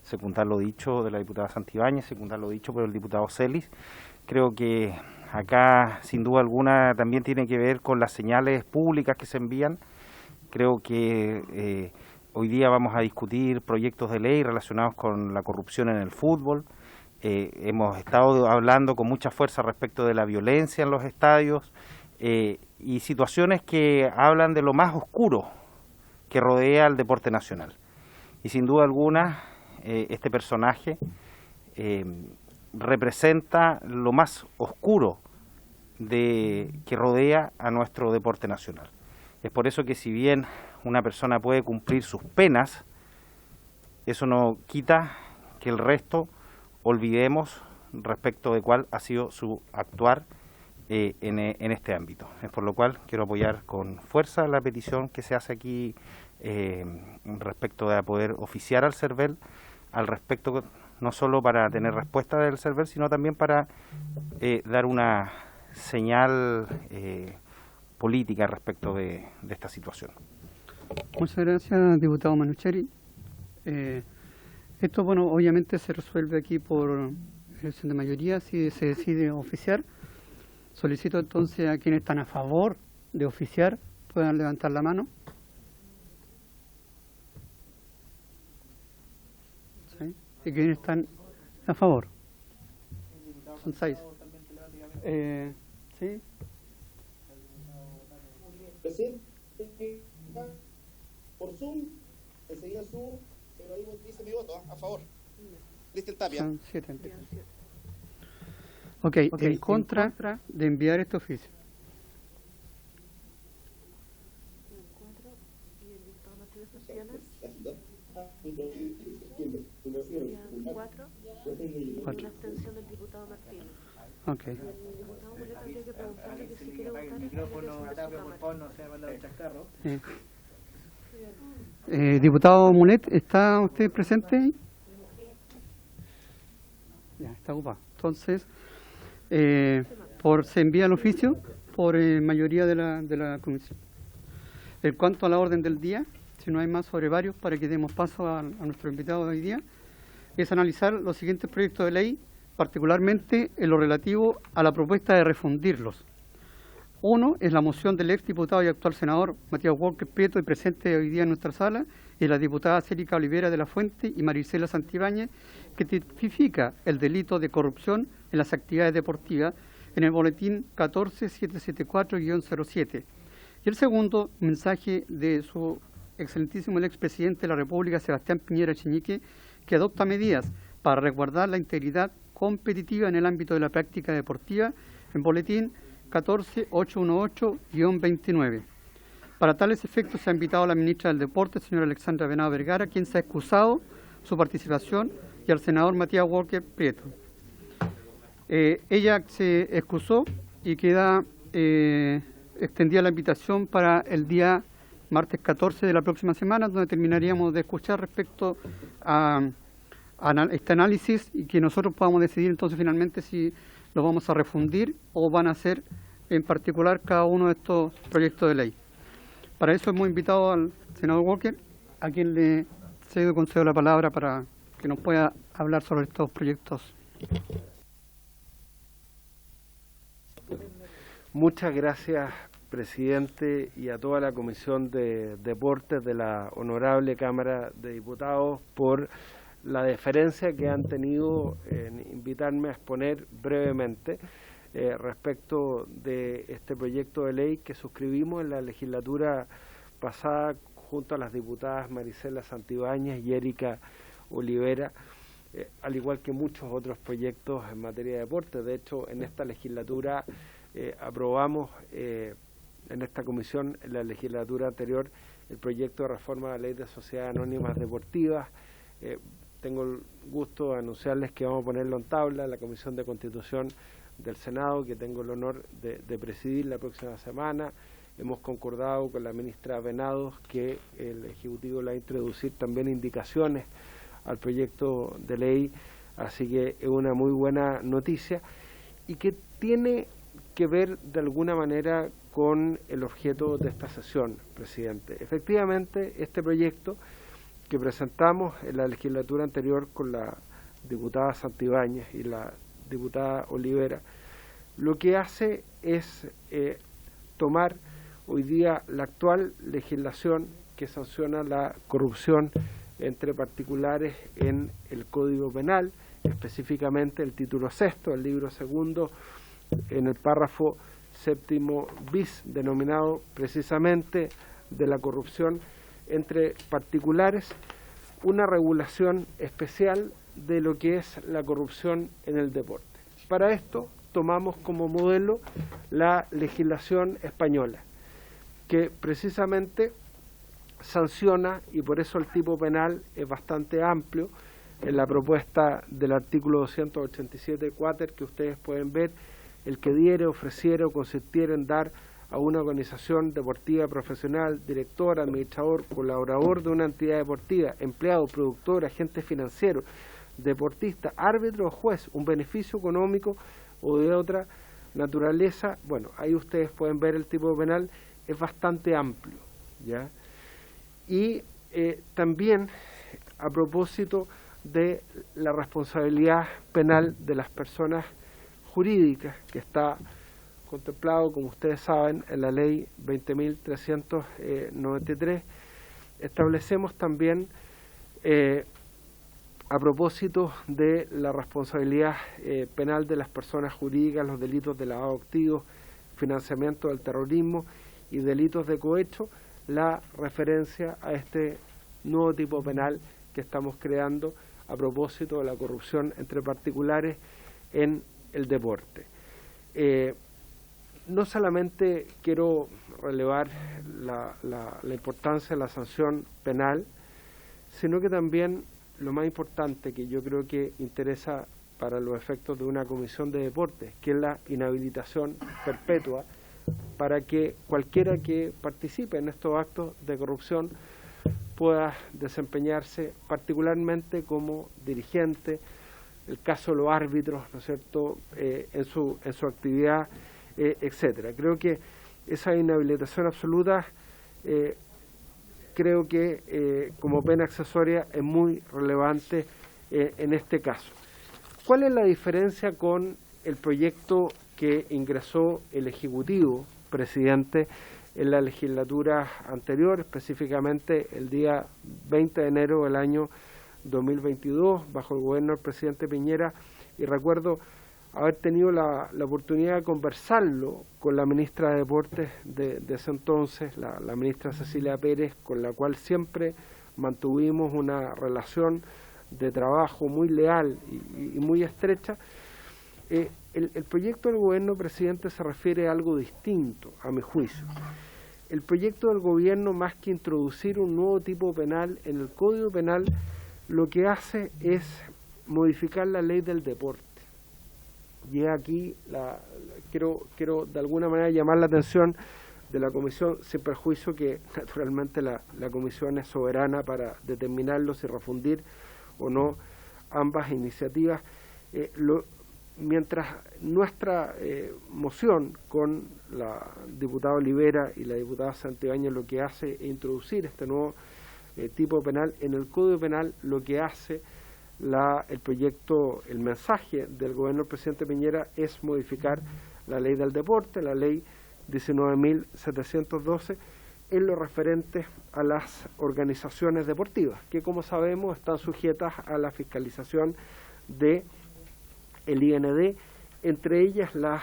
Speaker 11: secundar lo dicho de la diputada Santibáñez, secundar lo dicho por el diputado Celis. Creo que acá, sin duda alguna, también tiene que ver con las señales públicas que se envían. Creo que hoy día vamos a discutir proyectos de ley relacionados con la corrupción en el fútbol. Hemos estado hablando con mucha fuerza respecto de la violencia en los estadios y situaciones que hablan de lo más oscuro que rodea al deporte nacional. Y sin duda alguna, este personaje representa lo más oscuro que rodea a nuestro deporte nacional. Es por eso que si bien una persona puede cumplir sus penas, Eso no quita que el resto olvidemos respecto de cuál ha sido su actuar en este ámbito. Es por lo cual quiero apoyar con fuerza la petición que se hace aquí respecto de poder oficiar al CERVEL al respecto, no solo para tener respuesta del CERVEL, sino también para dar una señal política respecto de esta situación.
Speaker 2: Muchas gracias, diputado Manucheri. Esto, bueno, obviamente se resuelve aquí por elección de mayoría si se decide oficiar. Solicito entonces a quienes están a favor de oficiar puedan levantar la mano. ¿Sí? ¿Y quienes están a favor? Son 6. ¿Sí?
Speaker 12: Presidente, por Zoom, enseguida su, pero ahí dice mi voto, a favor. Listo el Tapia.
Speaker 2: Son 7. Ok, en contra de enviar este oficio.
Speaker 6: Cuatro. La abstención del diputado Martínez.
Speaker 2: Ok.
Speaker 6: El diputado Mulet habría que preguntarle que si quiere votar en
Speaker 2: diputado Mulet, ¿está usted presente ahí? Ya, está ocupado. Entonces, se envía el oficio por mayoría de la comisión. En cuanto a la orden del día, si no hay más sobre varios, para que demos paso a nuestro invitado de hoy día, es analizar los siguientes proyectos de ley, particularmente en lo relativo a la propuesta de refundirlos. Uno es la moción del ex diputado y actual senador Matías Walker Prieto, y presente hoy día en nuestra sala, y la diputada Cérica Olivera de la Fuente y Marisela Santibáñez, que tipifica el delito de corrupción en las actividades deportivas en el boletín 14774-07. Y el segundo, mensaje de su excelentísimo el expresidente de la República, Sebastián Piñera Echeñique, que adopta medidas para resguardar la integridad competitiva en el ámbito de la práctica deportiva en boletín 14818-29. Para tales efectos se ha invitado a la ministra del Deporte, señora Alexandra Venado Vergara, quien se ha excusado su participación, y al senador Matías Walker Prieto. Ella se excusó y queda extendida la invitación para el día martes 14 de la próxima semana, donde terminaríamos de escuchar respecto a este análisis, y que nosotros podamos decidir entonces finalmente si lo vamos a refundir o van a hacer en particular cada uno de estos proyectos de ley. Para eso hemos invitado al senador Walker, a quien le concedo la palabra para que nos pueda hablar sobre estos proyectos.
Speaker 13: Muchas gracias, presidente, y a toda la Comisión de Deportes de la Honorable Cámara de Diputados por la deferencia que han tenido en invitarme a exponer brevemente respecto de este proyecto de ley que suscribimos en la legislatura pasada junto a las diputadas Marisela Santibáñez y Erika Olivera, al igual que muchos otros proyectos en materia de deporte. De hecho, en esta legislatura aprobamos en esta comisión, en la legislatura anterior, el proyecto de reforma de la Ley de Sociedades Anónimas Deportivas. Tengo el gusto de anunciarles que vamos a ponerlo en tabla en la Comisión de Constitución del Senado, que tengo el honor de presidir la próxima semana. Hemos concordado con la ministra Venados que el Ejecutivo le va a introducir también indicaciones al proyecto de ley, así que es una muy buena noticia y que tiene que ver de alguna manera con el objeto de esta sesión, presidente. Efectivamente, este proyecto que presentamos en la legislatura anterior con la diputada Santibáñez y la diputada Olivera, lo que hace es tomar hoy día la actual legislación que sanciona la corrupción entre particulares en el Código Penal, específicamente el título sexto, el libro segundo, en el párrafo séptimo bis, denominado precisamente de la corrupción entre particulares, una regulación especial de lo que es la corrupción en el deporte. Para esto tomamos como modelo la legislación española, que precisamente sanciona, y por eso el tipo penal es bastante amplio. En la propuesta del artículo 287 cuater que ustedes pueden ver, el que diere, ofreciere o consintiere en dar a una organización deportiva profesional, director, administrador, colaborador de una entidad deportiva, empleado, productor, agente financiero, deportista, árbitro o juez, un beneficio económico o de otra naturaleza. Bueno, ahí ustedes pueden ver el tipo penal, es bastante amplio, ¿ya? Y también a propósito de la responsabilidad penal de las personas jurídicas, que está contemplado, como ustedes saben, en la ley 20.393, establecemos también, a propósito de la responsabilidad penal de las personas jurídicas, los delitos de lavado de activos, financiamiento del terrorismo y delitos de cohecho, la referencia a este nuevo tipo penal que estamos creando a propósito de la corrupción entre particulares en el deporte. No solamente quiero relevar la importancia de la sanción penal, sino que también lo más importante, que yo creo que interesa para los efectos de una comisión de deportes, que es la inhabilitación perpetua, para que cualquiera que participe en estos actos de corrupción pueda desempeñarse particularmente como dirigente, el caso de los árbitros, ¿no es cierto?, en su actividad, etcétera. Creo que esa inhabilitación absoluta, creo que como pena accesoria es muy relevante en este caso. ¿Cuál es la diferencia con el proyecto que ingresó el Ejecutivo, presidente, en la legislatura anterior, específicamente el día 20 de enero del año 2022, bajo el gobierno del presidente Piñera? Y recuerdo haber tenido la oportunidad de conversarlo con la ministra de Deportes de ese entonces, la ministra Cecilia Pérez, con la cual siempre mantuvimos una relación de trabajo muy leal y muy estrecha. El proyecto del gobierno, presidente, se refiere a algo distinto, a mi juicio. El proyecto del gobierno, más que introducir un nuevo tipo penal en el Código Penal, lo que hace es modificar la ley del deporte. Y aquí quiero de alguna manera llamar la atención de la comisión, sin perjuicio que naturalmente la comisión es soberana para determinarlo, si refundir o no ambas iniciativas. Mientras nuestra moción con la diputada Olivera y la diputada Santibáñez lo que hace es introducir este nuevo tipo penal en el Código Penal, lo que hace el proyecto, el mensaje del gobierno del presidente Piñera es modificar la ley del deporte, la ley 19.712, en lo referente a las organizaciones deportivas, que como sabemos están sujetas a la fiscalización de el IND, entre ellas las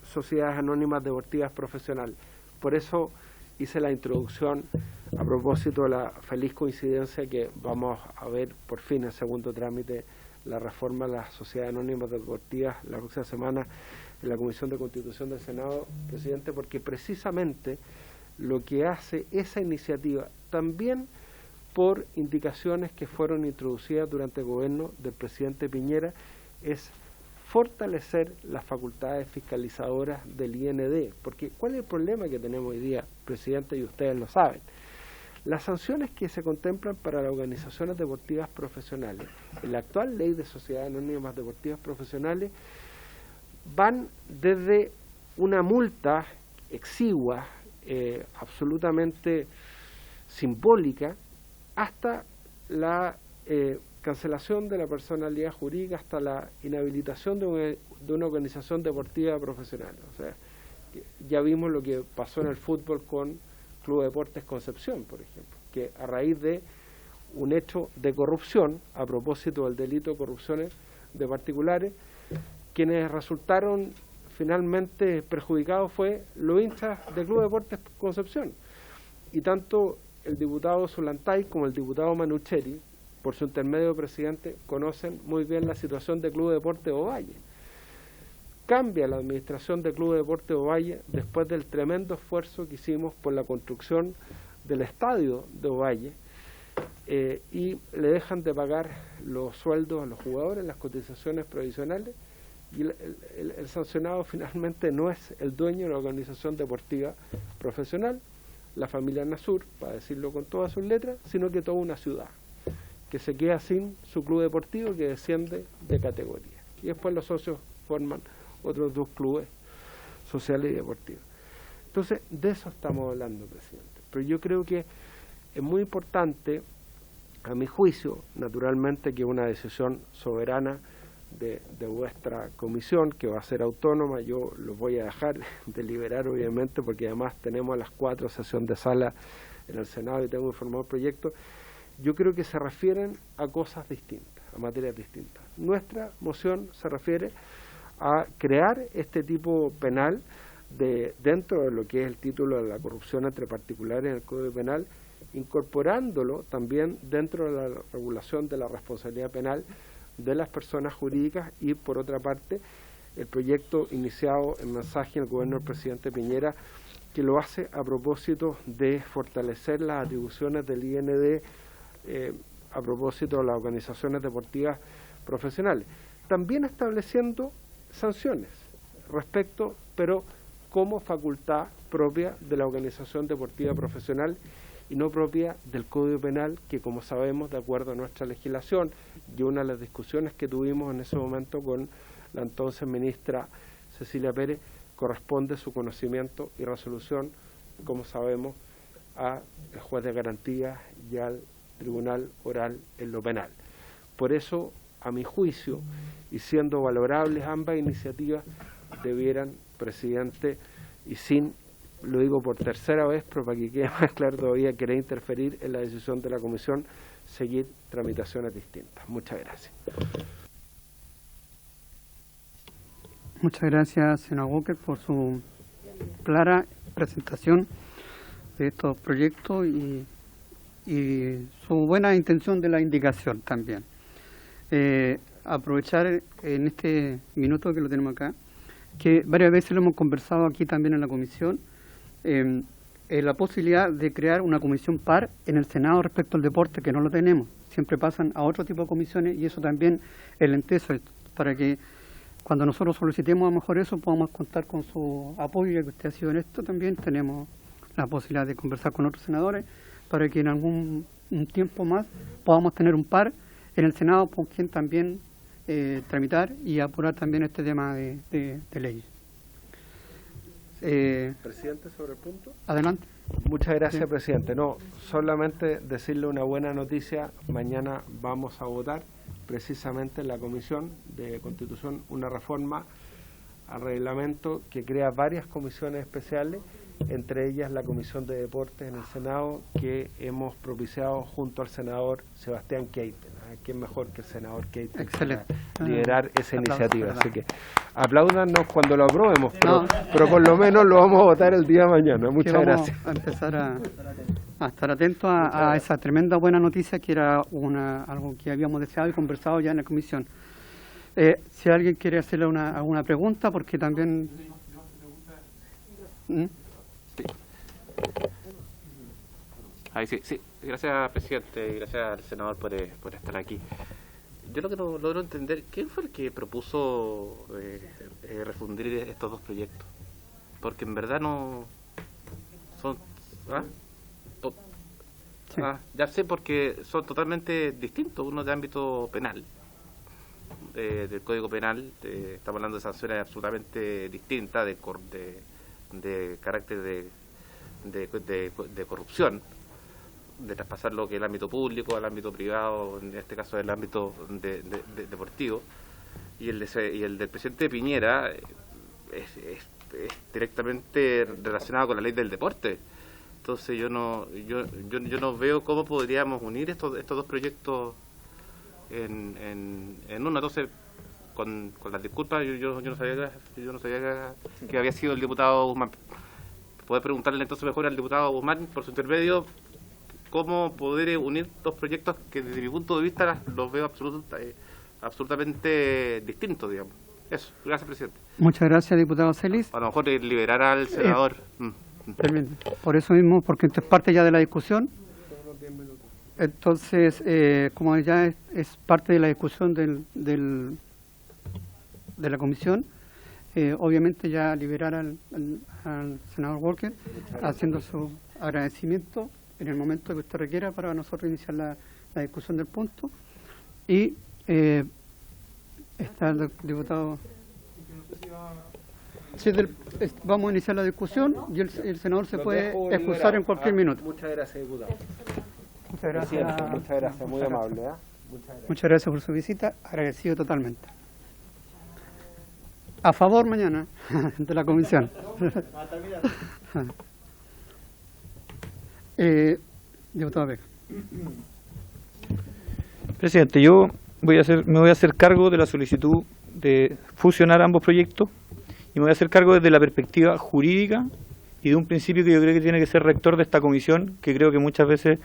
Speaker 13: sociedades anónimas deportivas profesionales. Por eso hice la introducción a propósito de la feliz coincidencia que vamos a ver por fin en segundo trámite la reforma a las sociedades anónimas deportivas la próxima semana en la Comisión de Constitución del Senado, presidente, porque precisamente lo que hace esa iniciativa, también por indicaciones que fueron introducidas durante el gobierno del presidente Piñera, es fortalecer las facultades fiscalizadoras del IND. Porque ¿cuál es el problema que tenemos hoy día, presidente? Y ustedes lo saben. Las sanciones que se contemplan para las organizaciones deportivas profesionales, en la actual ley de sociedades anónimas deportivas profesionales, van desde una multa exigua, absolutamente simbólica, hasta la cancelación de la personalidad jurídica, hasta la inhabilitación de una organización deportiva profesional. O sea, ya vimos lo que pasó en el fútbol con Club Deportes Concepción, por ejemplo, que a raíz de un hecho de corrupción, a propósito del delito de corrupción de particulares, quienes resultaron finalmente perjudicados fue los hinchas del Club Deportes Concepción. Y tanto el diputado Zulantay como el diputado Manucheri, por su intermedio, presidente, conocen muy bien la situación del Club Deportes Ovalle. Cambia la administración del Club Deportes Ovalle después del tremendo esfuerzo que hicimos por la construcción del estadio de Ovalle, y le dejan de pagar los sueldos a los jugadores, las cotizaciones provisionales, y el sancionado finalmente no es el dueño de la organización deportiva profesional, la familia Nasur, para decirlo con todas sus letras, sino que toda una ciudad, que se queda sin su club deportivo, que desciende de categoría. Y después los socios forman otros 2 clubes sociales y deportivos. Entonces, de eso estamos hablando, presidente. Pero yo creo que es muy importante, a mi juicio, naturalmente, que una decisión soberana de vuestra comisión, que va a ser autónoma, yo los voy a dejar deliberar, obviamente, porque además tenemos a las 4 sesión de sala en el Senado y tengo informado el proyecto. Yo creo que se refieren a cosas distintas, a materias distintas. Nuestra moción se refiere a crear este tipo penal dentro de lo que es el título de la corrupción entre particulares en el Código Penal, incorporándolo también dentro de la regulación de la responsabilidad penal de las personas jurídicas, y por otra parte el proyecto iniciado en mensaje en el gobierno del presidente Piñera, que lo hace a propósito de fortalecer las atribuciones del IND a propósito de las organizaciones deportivas profesionales, también estableciendo sanciones respecto, pero como facultad propia de la organización deportiva profesional y no propia del Código Penal, que, como sabemos, de acuerdo a nuestra legislación y una de las discusiones que tuvimos en ese momento con la entonces ministra Cecilia Pérez, corresponde su conocimiento y resolución, como sabemos, al juez de garantía y al tribunal oral en lo penal. Por eso, a mi juicio, y siendo valorables ambas iniciativas, debieran, presidente, y sin, lo digo por tercera vez, pero para que quede más claro todavía, querer interferir en la decisión de la comisión, seguir tramitaciones distintas. Muchas gracias.
Speaker 2: Muchas gracias, senador Walker, por su clara presentación de estos proyectos y su buena intención de la indicación también. Aprovechar en este minuto que lo tenemos acá, que varias veces lo hemos conversado aquí también en la comisión, la posibilidad de crear una comisión par en el Senado respecto al deporte, que no lo tenemos. Siempre pasan a otro tipo de comisiones y eso también es lenteso, para que cuando nosotros solicitemos a lo mejor eso podamos contar con su apoyo, ya que usted ha sido en esto también. Tenemos la posibilidad de conversar con otros senadores para que en algún tiempo más podamos tener un par en el Senado por quien también tramitar y apurar también este tema de leyes.
Speaker 13: Presidente, sobre el punto.
Speaker 2: Adelante.
Speaker 13: Muchas gracias,
Speaker 2: Sí.
Speaker 13: presidente. No, solamente decirle una buena noticia. Mañana vamos a votar precisamente en la Comisión de Constitución una reforma al reglamento que crea varias comisiones especiales, entre ellas la Comisión de Deportes en el Senado, que hemos propiciado junto al senador Sebastián Keiten. ¿Quién mejor que el senador Keiten?
Speaker 2: Excelente.
Speaker 13: Para liderar esa
Speaker 2: Aplausos,
Speaker 13: iniciativa?
Speaker 2: ¿verdad?
Speaker 13: Así que apláudanos cuando lo aprobemos, pero por lo menos lo vamos a votar el día de mañana. Muchas
Speaker 2: vamos
Speaker 13: gracias.
Speaker 2: a empezar a estar atentos a esa tremenda buena noticia, que era algo que habíamos deseado y conversado ya en la comisión. Si alguien quiere hacerle alguna pregunta, porque también... ¿Mm?
Speaker 9: Ahí sí. Gracias, presidente, y gracias al senador por estar aquí. Yo lo que no logro entender, ¿quién fue el que propuso refundir estos 2 proyectos? Porque en verdad no son...
Speaker 2: Sí.
Speaker 9: Ya sé, porque son totalmente distintos, uno de ámbito penal, del Código Penal, estamos hablando de sanciones absolutamente distintas, de carácter de corrupción, de traspasar lo que es el ámbito público al ámbito privado, en este caso el ámbito deportivo, y el del presidente Piñera es directamente relacionado con la ley del deporte. Entonces yo no veo cómo podríamos unir estos 2 proyectos en uno. Entonces, con las disculpas, yo no sabía que había sido el diputado Guzmán. Poder preguntarle entonces mejor al diputado Guzmán, por su intermedio, cómo poder unir 2 proyectos que desde mi punto de vista los veo absolutamente distintos, digamos. Eso, gracias, presidente.
Speaker 2: Muchas gracias, diputado Celis.
Speaker 9: A lo mejor liberar al senador.
Speaker 2: Permíteme. Por eso mismo, porque esto es parte ya de la discusión. Entonces, como ya es parte de la discusión de la comisión, obviamente ya liberar al senador Walker, haciendo su agradecimiento en el momento que usted requiera para nosotros iniciar la discusión del punto. Y está el diputado... Sí, vamos a iniciar la discusión y el senador se puede excusar en cualquier minuto.
Speaker 13: Muchas gracias, diputado.
Speaker 2: Muchas gracias.
Speaker 13: Muchas gracias, muy amable.
Speaker 2: Muchas gracias por su visita, agradecido totalmente. A favor mañana de la comisión. Diputado Vega.
Speaker 7: Presidente, yo me voy a hacer cargo de la solicitud de fusionar ambos proyectos y me voy a hacer cargo desde la perspectiva jurídica y de un principio que yo creo que tiene que ser rector de esta comisión, que creo que muchas veces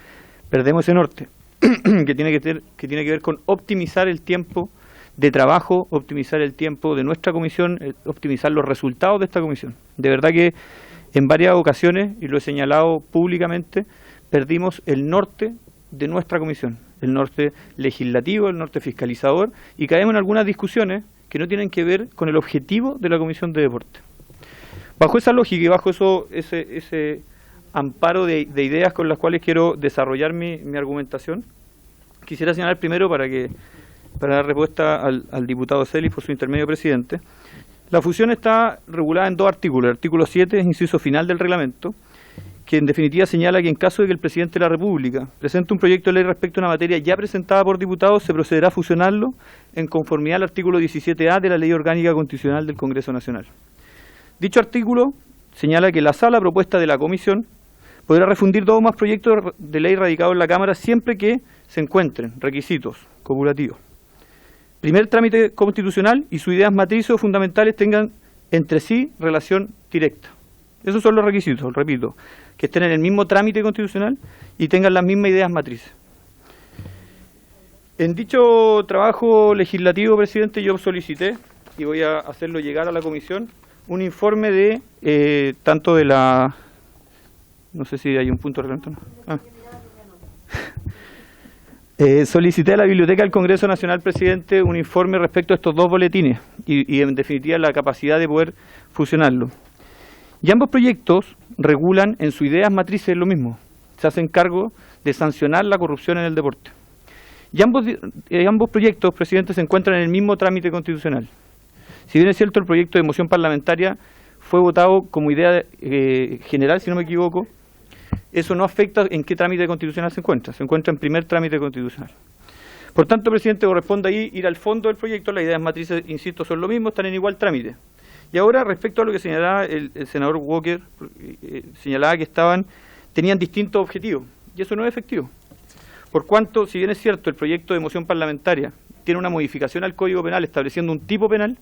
Speaker 7: perdemos ese norte, que tiene que ver con optimizar el tiempo de trabajo, optimizar el tiempo de nuestra comisión, optimizar los resultados de esta comisión. De verdad que en varias ocasiones, y lo he señalado públicamente, perdimos el norte de nuestra comisión, el norte legislativo, el norte fiscalizador, y caemos en algunas discusiones que no tienen que ver con el objetivo de la Comisión de Deporte. Bajo esa lógica y bajo ese amparo de ideas con las cuales quiero desarrollar mi argumentación, quisiera señalar primero para dar respuesta al diputado Celis por su intermedio, presidente. La fusión está regulada en dos artículos. El artículo 7 es inciso final del reglamento, que en definitiva señala que en caso de que el presidente de la República presente un proyecto de ley respecto a una materia ya presentada por diputados, se procederá a fusionarlo en conformidad al artículo 17A de la Ley Orgánica Constitucional del Congreso Nacional. Dicho artículo señala que la sala propuesta de la comisión podrá refundir dos o más proyectos de ley radicados en la Cámara siempre que se encuentren requisitos copulativos. Primer trámite constitucional y sus ideas matrices o fundamentales tengan entre sí relación directa. Esos son los requisitos, repito, que estén en el mismo trámite constitucional y tengan las mismas ideas matrices. En dicho trabajo legislativo, presidente, yo solicité, y voy a hacerlo llegar a la comisión, un informe de, tanto de la... No sé si hay un punto de reglamento. Solicité a la Biblioteca del Congreso Nacional, presidente, un informe respecto a estos dos boletines y en definitiva la capacidad de poder fusionarlo. Y ambos proyectos regulan en sus ideas matrices lo mismo, se hacen cargo de sancionar la corrupción en el deporte. Y ambos proyectos, presidente, se encuentran en el mismo trámite constitucional. Si bien es cierto, el proyecto de moción parlamentaria fue votado como idea general, si no me equivoco, eso no afecta en qué trámite constitucional se encuentra en primer trámite constitucional. Por tanto, presidente, corresponde ahí ir al fondo del proyecto, las ideas matrices, insisto, son lo mismo, están en igual trámite. Y ahora, respecto a lo que señalaba el senador Walker, señalaba que tenían distintos objetivos, y eso no es efectivo. Por cuanto, si bien es cierto, el proyecto de moción parlamentaria tiene una modificación al Código Penal estableciendo un tipo penal,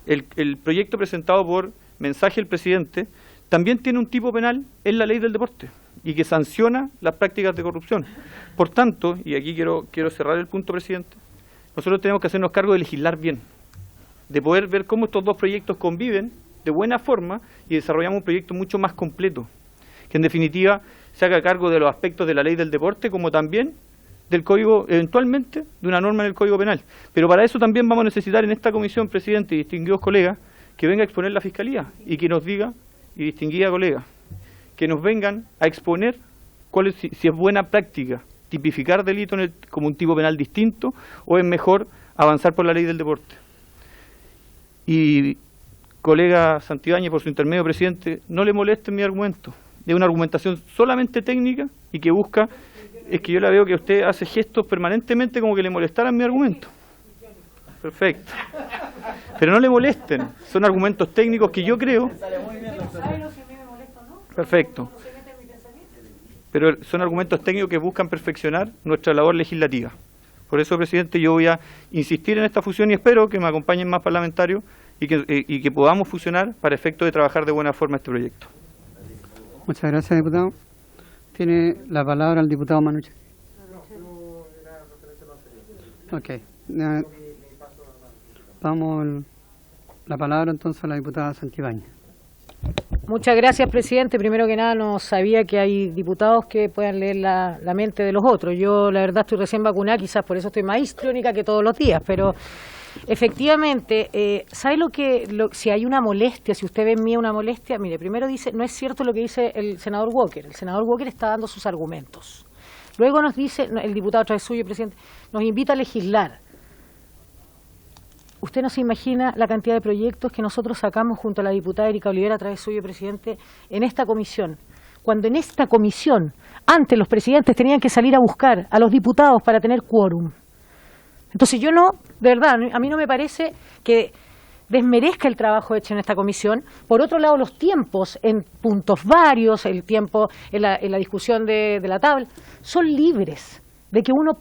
Speaker 7: el proyecto presentado por mensaje del presidente también tiene un tipo penal en la ley del deporte y que sanciona las prácticas de corrupción. Por tanto, y aquí quiero cerrar el punto, presidente, nosotros tenemos que hacernos cargo de legislar bien, de poder ver cómo estos dos proyectos conviven de buena forma y desarrollamos un proyecto mucho más completo, que en definitiva se haga cargo de los aspectos de la ley del deporte como también del código, eventualmente, de una norma en el Código Penal. Pero para eso también vamos a necesitar en esta comisión, presidente y distinguidos colegas, que venga a exponer la Fiscalía y que nos diga, y distinguida colega, que nos vengan a exponer si es buena práctica tipificar delito como un tipo penal distinto o es mejor avanzar por la ley del deporte. Y colega Santibáñez, por su intermedio, presidente, no le moleste mi argumento. Es una argumentación solamente técnica y que busca, es que yo la veo que usted hace gestos permanentemente como que le molestaran mi argumento. Perfecto. Pero no le molesten, son argumentos técnicos que yo creo... Perfecto. Pero son argumentos técnicos que buscan perfeccionar nuestra labor legislativa. Por eso, presidente, yo voy a insistir en esta fusión y espero que me acompañen más parlamentarios y que podamos fusionar para efecto de trabajar de buena forma este proyecto.
Speaker 2: Muchas gracias, diputado. Tiene la palabra el diputado Manuche. Ok. Vamos la palabra entonces a la diputada Santibáñez.
Speaker 3: Muchas gracias, presidente. Primero que nada, no sabía que hay diputados que puedan leer la mente de los otros. Yo, la verdad, estoy recién vacunada, quizás por eso estoy más histriónica que todos los días, pero efectivamente, ¿sabe si hay una molestia, si usted ve en mí una molestia? Mire, primero dice, no es cierto lo que dice el senador Walker. El senador Walker está dando sus argumentos. Luego nos dice, el diputado a través suyo, presidente, nos invita a legislar. Usted no se imagina la cantidad de proyectos que nosotros sacamos junto a la diputada Erika Olivera, a través suyo, presidente, en esta comisión. Cuando en esta comisión, antes los presidentes tenían que salir a buscar a los diputados para tener quórum. Entonces yo no, de verdad, a mí no me parece que desmerezca el trabajo hecho en esta comisión. Por otro lado, los tiempos en puntos varios, el tiempo en la discusión de la tabla, son libres de que uno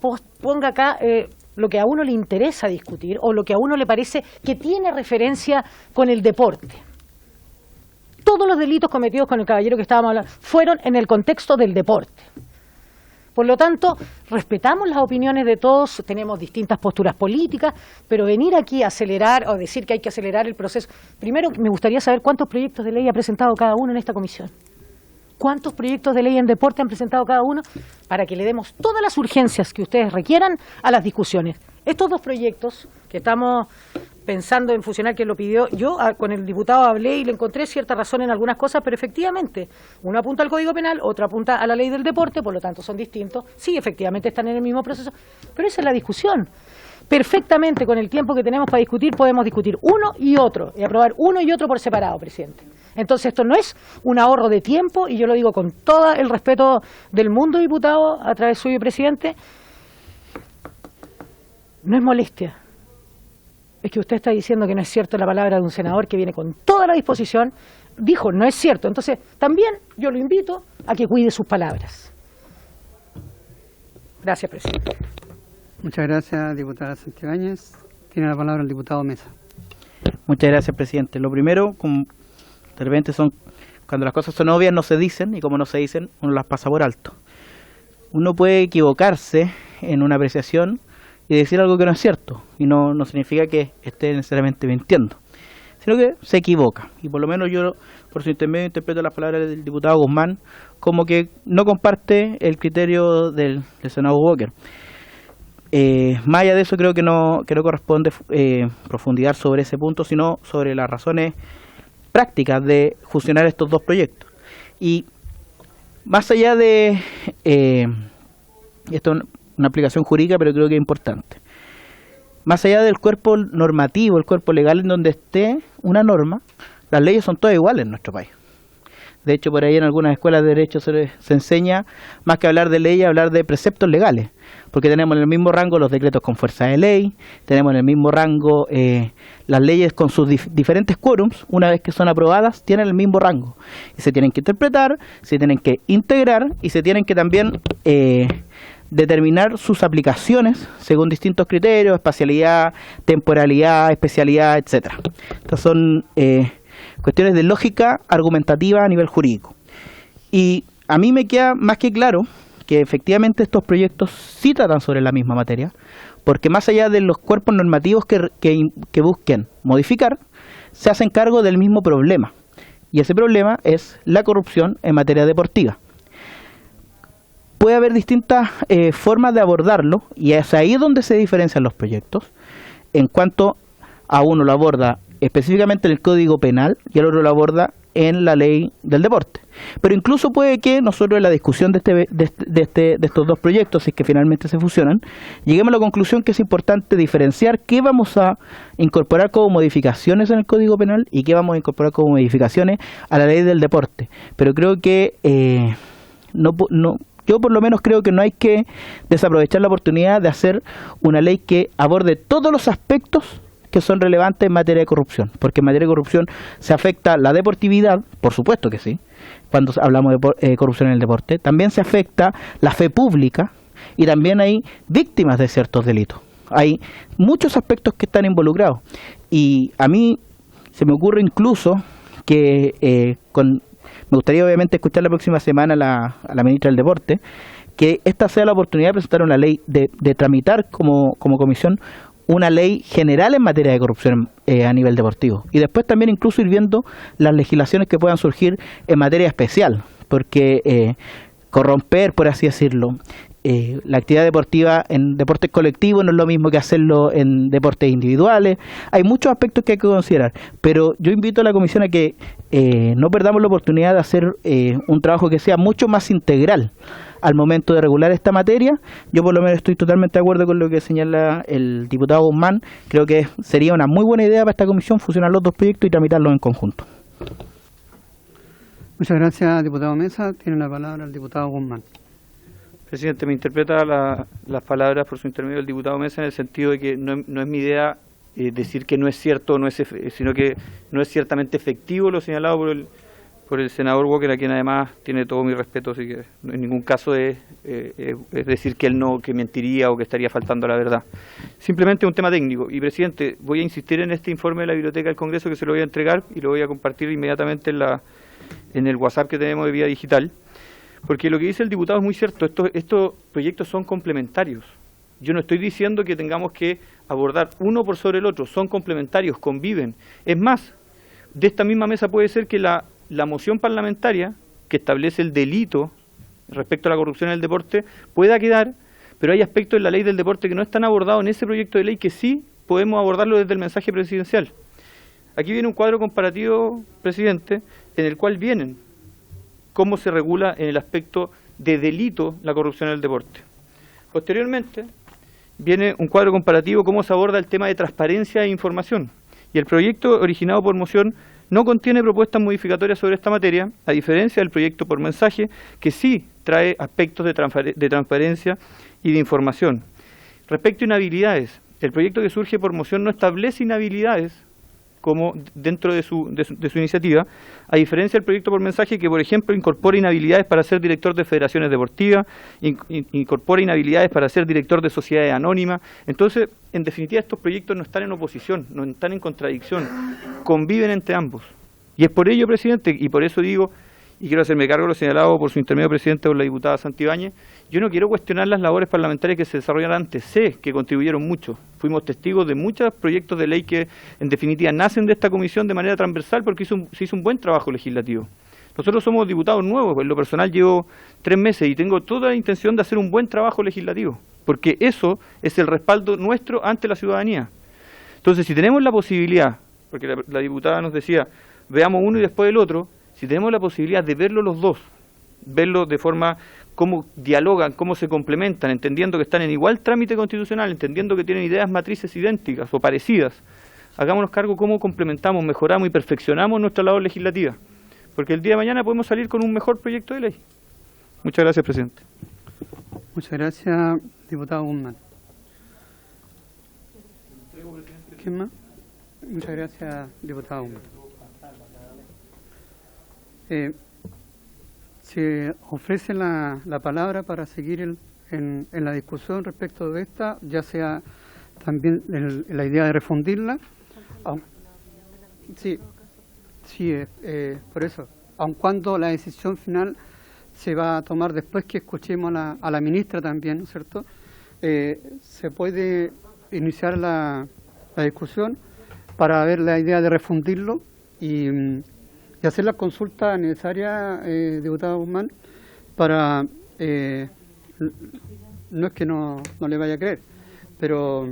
Speaker 3: ponga acá lo que a uno le interesa discutir o lo que a uno le parece que tiene referencia con el deporte. Todos los delitos cometidos con el caballero que estábamos hablando fueron en el contexto del deporte. Por lo tanto, respetamos las opiniones de todos, tenemos distintas posturas políticas, pero venir aquí a acelerar o decir que hay que acelerar el proceso. Primero, me gustaría saber cuántos proyectos de ley ha presentado cada uno en esta comisión. ¿Cuántos proyectos de ley en deporte han presentado cada uno? Para que le demos todas las urgencias que ustedes requieran a las discusiones. Estos dos proyectos que estamos pensando en fusionar, que lo pidió, yo con el diputado hablé y le encontré cierta razón en algunas cosas, pero efectivamente, uno apunta al Código Penal, otro apunta a la ley del deporte, por lo tanto son distintos. Sí, efectivamente están en el mismo proceso, pero esa es la discusión. Perfectamente, con el tiempo que tenemos para discutir, podemos discutir uno y otro, y aprobar uno y otro por separado, presidente. Entonces esto no es un ahorro de tiempo, y yo lo digo con todo el respeto del mundo, diputado, a través suyo, presidente, no es molestia. Es que usted está diciendo que no es cierto la palabra de un senador que viene con toda la disposición, dijo, no es cierto. Entonces, también yo lo invito a que cuide sus palabras. Gracias, presidente.
Speaker 2: Muchas gracias, diputada Santibáñez. Tiene la palabra el diputado Mesa.
Speaker 5: Muchas gracias, presidente. Lo primero, de repente cuando las cosas son obvias no se dicen, y como no se dicen, uno las pasa por alto. Uno puede equivocarse en una apreciación y decir algo que no es cierto, y no significa que esté necesariamente mintiendo, sino que se equivoca. Y por lo menos yo, por su intermedio, interpreto las palabras del diputado Guzmán como que no comparte el criterio del senador Walker. Más allá de eso, creo que no corresponde profundizar sobre ese punto, sino sobre las razones prácticas de fusionar estos dos proyectos. Y más allá de esto, una aplicación jurídica, pero creo que es importante. Más allá del cuerpo normativo, el cuerpo legal en donde esté una norma, las leyes son todas iguales en nuestro país. De hecho, por ahí en algunas escuelas de derecho se enseña, más que hablar de ley, hablar de preceptos legales, porque tenemos en el mismo rango los decretos con fuerza de ley, tenemos en el mismo rango las leyes con sus diferentes quórums, una vez que son aprobadas, tienen el mismo rango. Y se tienen que interpretar, se tienen que integrar y se tienen que también determinar sus aplicaciones según distintos criterios, espacialidad, temporalidad, especialidad, etcétera. Estas son cuestiones de lógica argumentativa a nivel jurídico. Y a mí me queda más que claro que efectivamente estos proyectos sí tratan sobre la misma materia, porque más allá de los cuerpos normativos que busquen modificar, se hacen cargo del mismo problema. Y ese problema es la corrupción en materia deportiva. Puede haber distintas formas de abordarlo, y es ahí donde se diferencian los proyectos, en cuanto a uno lo aborda específicamente en el Código Penal y el otro lo aborda en la ley del deporte. Pero incluso puede que nosotros en la discusión de estos dos proyectos, si es que finalmente se fusionan, lleguemos a la conclusión que es importante diferenciar qué vamos a incorporar como modificaciones en el Código Penal y qué vamos a incorporar como modificaciones a la ley del deporte. Pero creo que yo por lo menos creo que no hay que desaprovechar la oportunidad de hacer una ley que aborde todos los aspectos que son relevantes en materia de corrupción, porque en materia de corrupción se afecta la deportividad, por supuesto que sí, cuando hablamos de corrupción en el deporte, también se afecta la fe pública y también hay víctimas de ciertos delitos. Hay muchos aspectos que están involucrados y a mí se me ocurre incluso que me gustaría obviamente escuchar la próxima semana a la ministra del Deporte, que esta sea la oportunidad de presentar una ley, de tramitar como comisión una ley general en materia de corrupción a nivel deportivo. Y después también incluso ir viendo las legislaciones que puedan surgir en materia especial, porque corromper, por así decirlo, la actividad deportiva en deportes colectivos no es lo mismo que hacerlo en deportes individuales. Hay muchos aspectos que hay que considerar, pero yo invito a la comisión a que no perdamos la oportunidad de hacer un trabajo que sea mucho más integral al momento de regular esta materia. Yo por lo menos estoy totalmente de acuerdo con lo que señala el diputado Guzmán. Creo que sería una muy buena idea para esta comisión fusionar los dos proyectos y tramitarlos en conjunto.
Speaker 2: Muchas gracias, diputado Mesa. Tiene la palabra el diputado Guzmán.
Speaker 7: Presidente, me interpreta las palabras por su intermedio del diputado Mesa en el sentido de que no es mi idea decir que no es cierto, sino que no es ciertamente efectivo lo señalado por el senador Walker, a quien además tiene todo mi respeto, así que en ningún caso es decir que él que mentiría o que estaría faltando a la verdad. Simplemente un tema técnico. Y, presidente, voy a insistir en este informe de la Biblioteca del Congreso, que se lo voy a entregar y lo voy a compartir inmediatamente en el WhatsApp que tenemos de vía digital, porque lo que dice el diputado es muy cierto. Estos proyectos son complementarios. Yo no estoy diciendo que tengamos que abordar uno por sobre el otro, son complementarios, conviven. Es más, de esta misma mesa puede ser que la moción parlamentaria que establece el delito respecto a la corrupción en el deporte pueda quedar, pero hay aspectos en la ley del deporte que no están abordados en ese proyecto de ley que sí podemos abordarlo desde el mensaje presidencial. Aquí viene un cuadro comparativo, presidente, en el cual vienen cómo se regula en el aspecto de delito la corrupción en el deporte. Posteriormente viene un cuadro comparativo cómo se aborda el tema de transparencia e información. Y el proyecto originado por moción no contiene propuestas modificatorias sobre esta materia, a diferencia del proyecto por mensaje, que sí trae aspectos de transparencia y de información. Respecto a inhabilidades, el proyecto que surge por moción no establece inhabilidades como dentro de su iniciativa, a diferencia del proyecto por mensaje que, por ejemplo, incorpora inhabilidades para ser director de federaciones deportivas, incorpora inhabilidades para ser director de sociedades anónimas. Entonces, en definitiva, estos proyectos no están en oposición, no están en contradicción, conviven entre ambos. Y es por ello, presidente, y por eso digo, y quiero hacerme cargo de lo señalado por su intermedio, presidente, por la diputada Santibáñez, yo no quiero cuestionar las labores parlamentarias que se desarrollaron antes, sé que contribuyeron mucho, fuimos testigos de muchos proyectos de ley que en definitiva nacen de esta comisión de manera transversal porque se hizo un buen trabajo legislativo. Nosotros somos diputados nuevos, en lo personal llevo 3 meses y tengo toda la intención de hacer un buen trabajo legislativo, porque eso es el respaldo nuestro ante la ciudadanía. Entonces, si tenemos la posibilidad, porque la diputada nos decía, veamos uno y después el otro, si tenemos la posibilidad de verlo los dos, verlo de forma cómo dialogan, cómo se complementan, entendiendo que están en igual trámite constitucional, entendiendo que tienen ideas matrices idénticas o parecidas, hagámonos cargo cómo complementamos, mejoramos y perfeccionamos nuestra labor legislativa, porque el día de mañana podemos salir con un mejor proyecto de ley. Muchas gracias, presidente.
Speaker 2: Muchas gracias, diputado Guzmán. ¿Quién más? Muchas gracias, diputado Guzmán. Se ofrece la palabra para seguir en la discusión respecto de esta, ya sea también la idea de refundirla. Sí, por eso, aun cuando la decisión final se va a tomar después que escuchemos a la ministra también, ¿no es cierto? Se puede iniciar la discusión para ver la idea de refundirlo y hacer la consulta necesaria, diputado Guzmán, para, no es que no le vaya a creer, pero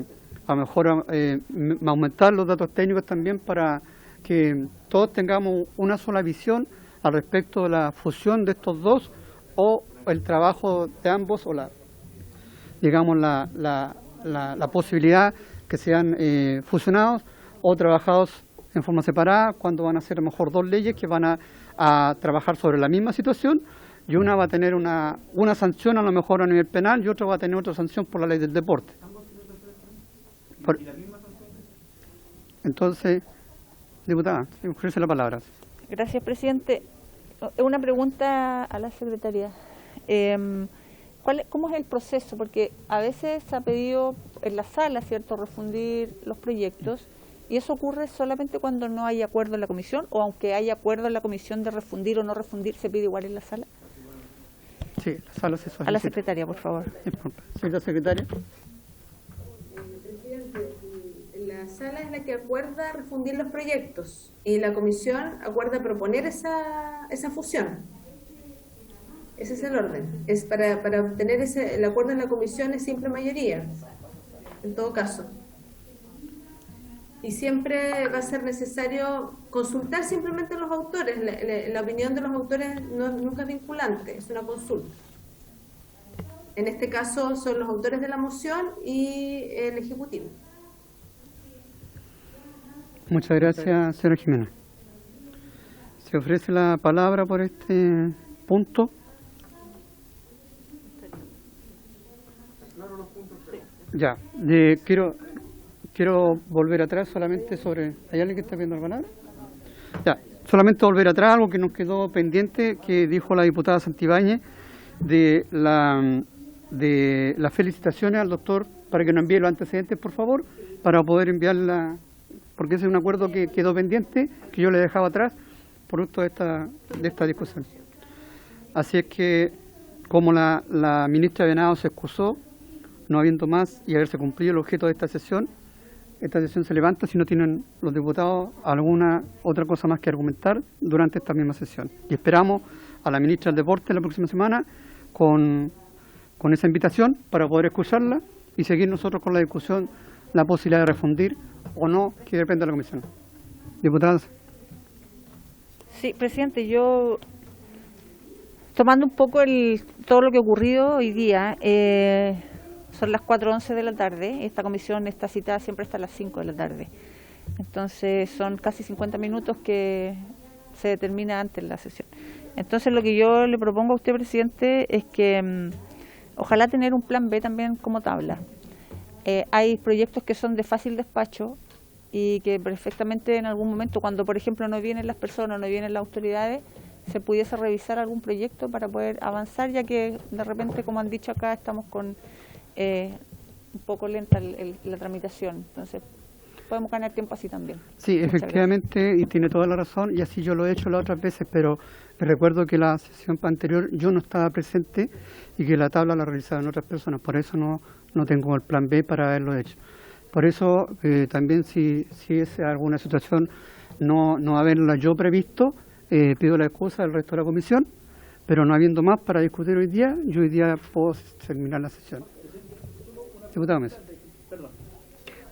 Speaker 2: a lo mejor aumentar los datos técnicos también para que todos tengamos una sola visión al respecto de la fusión de estos dos o el trabajo de ambos o la posibilidad que sean fusionados o trabajados en forma separada, cuando van a ser a lo mejor dos leyes que van a trabajar sobre la misma situación y una va a tener una sanción a lo mejor a nivel penal y otra va a tener otra sanción por la ley del deporte. Entonces, diputada, ofrece la palabra.
Speaker 4: Gracias, presidente. Una pregunta a la secretaria. ¿Cómo es el proceso? Porque a veces se ha pedido en la sala, ¿cierto?, refundir los proyectos. ¿Y eso ocurre solamente cuando no hay acuerdo en la comisión? ¿O aunque haya acuerdo en la comisión de refundir o no refundir, se pide igual en la sala?
Speaker 2: Sí, la sala se solicita.
Speaker 4: A la secretaria, por favor.
Speaker 2: Sí, la secretaria.
Speaker 1: Presidente, sala es la que acuerda refundir los proyectos y la comisión acuerda proponer esa fusión. Ese es el orden. Es para obtener el acuerdo en la comisión es simple mayoría, en todo caso. Y siempre va a ser necesario consultar simplemente a los autores. La opinión de los autores nunca es vinculante, es una consulta. En este caso son los autores de la moción y el Ejecutivo.
Speaker 2: Muchas gracias, señora Jimena. Se ofrece la palabra por este punto. Ya, quiero volver atrás solamente sobre... ¿Hay alguien que está viendo la palabra? Ya, solamente volver atrás, algo que nos quedó pendiente, que dijo la diputada Santibáñez, de las felicitaciones al doctor para que nos envíe los antecedentes, por favor, para poder enviarla, porque ese es un acuerdo que quedó pendiente, que yo le dejaba atrás, producto de esta discusión. Así es que, como la ministra Venado se excusó, no habiendo más y haberse cumplido el objeto de esta sesión se levanta si no tienen los diputados alguna otra cosa más que argumentar durante esta misma sesión. Y esperamos a la ministra del Deporte la próxima semana con esa invitación para poder escucharla y seguir nosotros con la discusión, la posibilidad de refundir o no, que depende de la comisión. Diputadas.
Speaker 4: Sí, presidente, yo, tomando un poco todo lo que ocurrió hoy día, son las 4:11 de la tarde, esta comisión está citada siempre hasta las 5 de la tarde. Entonces son casi 50 minutos que se determina antes la sesión. Entonces lo que yo le propongo a usted, presidente, es que ojalá tener un plan B también como tabla. Hay proyectos que son de fácil despacho y que perfectamente en algún momento, cuando por ejemplo no vienen las personas, no vienen las autoridades, se pudiese revisar algún proyecto para poder avanzar, ya que de repente, como han dicho acá, estamos con un poco lenta la tramitación. Entonces podemos ganar tiempo así también.
Speaker 2: Sí, efectivamente, y tiene toda la razón, y así yo lo he hecho las otras veces, pero recuerdo que la sesión anterior yo no estaba presente y que la tabla la realizaban otras personas, por eso no tengo el plan B para haberlo hecho. Por eso también si es alguna situación no haberla yo previsto, pido la excusa del resto de la comisión, pero no habiendo más para discutir hoy día, yo hoy día puedo terminar la sesión. Diputado Mesa.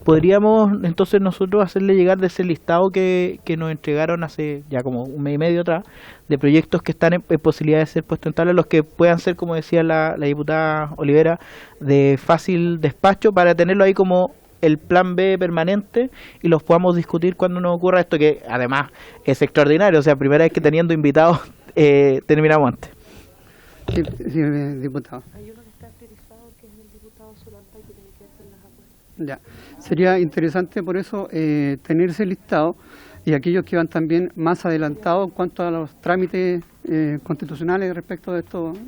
Speaker 5: ¿Podríamos entonces nosotros hacerle llegar de ese listado que nos entregaron hace ya como un mes y medio atrás, de proyectos que están en posibilidad de ser puestos en tabla, los que puedan ser, como decía la diputada Olivera, de fácil despacho, para tenerlo ahí como el plan B permanente y los podamos discutir cuando nos ocurra esto, que además es extraordinario? O sea, primera vez que teniendo invitados terminamos antes.
Speaker 2: Sí, diputado.
Speaker 6: Hay uno que está priorizado, que es el diputado Solanta, que tiene que hacer las apuestas.
Speaker 2: Ya, sería interesante por eso tener ese listado y aquellos que van también más adelantados en cuanto a los trámites constitucionales respecto de estos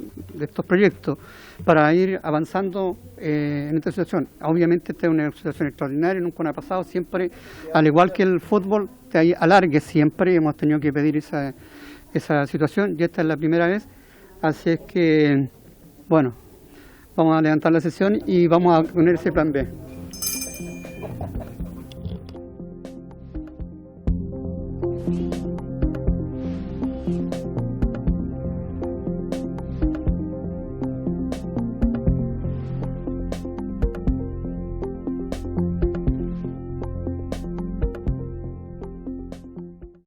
Speaker 2: proyectos, para ir avanzando en esta situación. Obviamente esta es una situación extraordinaria, nunca ha pasado, siempre, al igual que el fútbol, te alargue siempre, hemos tenido que pedir esa situación y esta es la primera vez, así es que, bueno, vamos a levantar la sesión y vamos a poner ese plan B.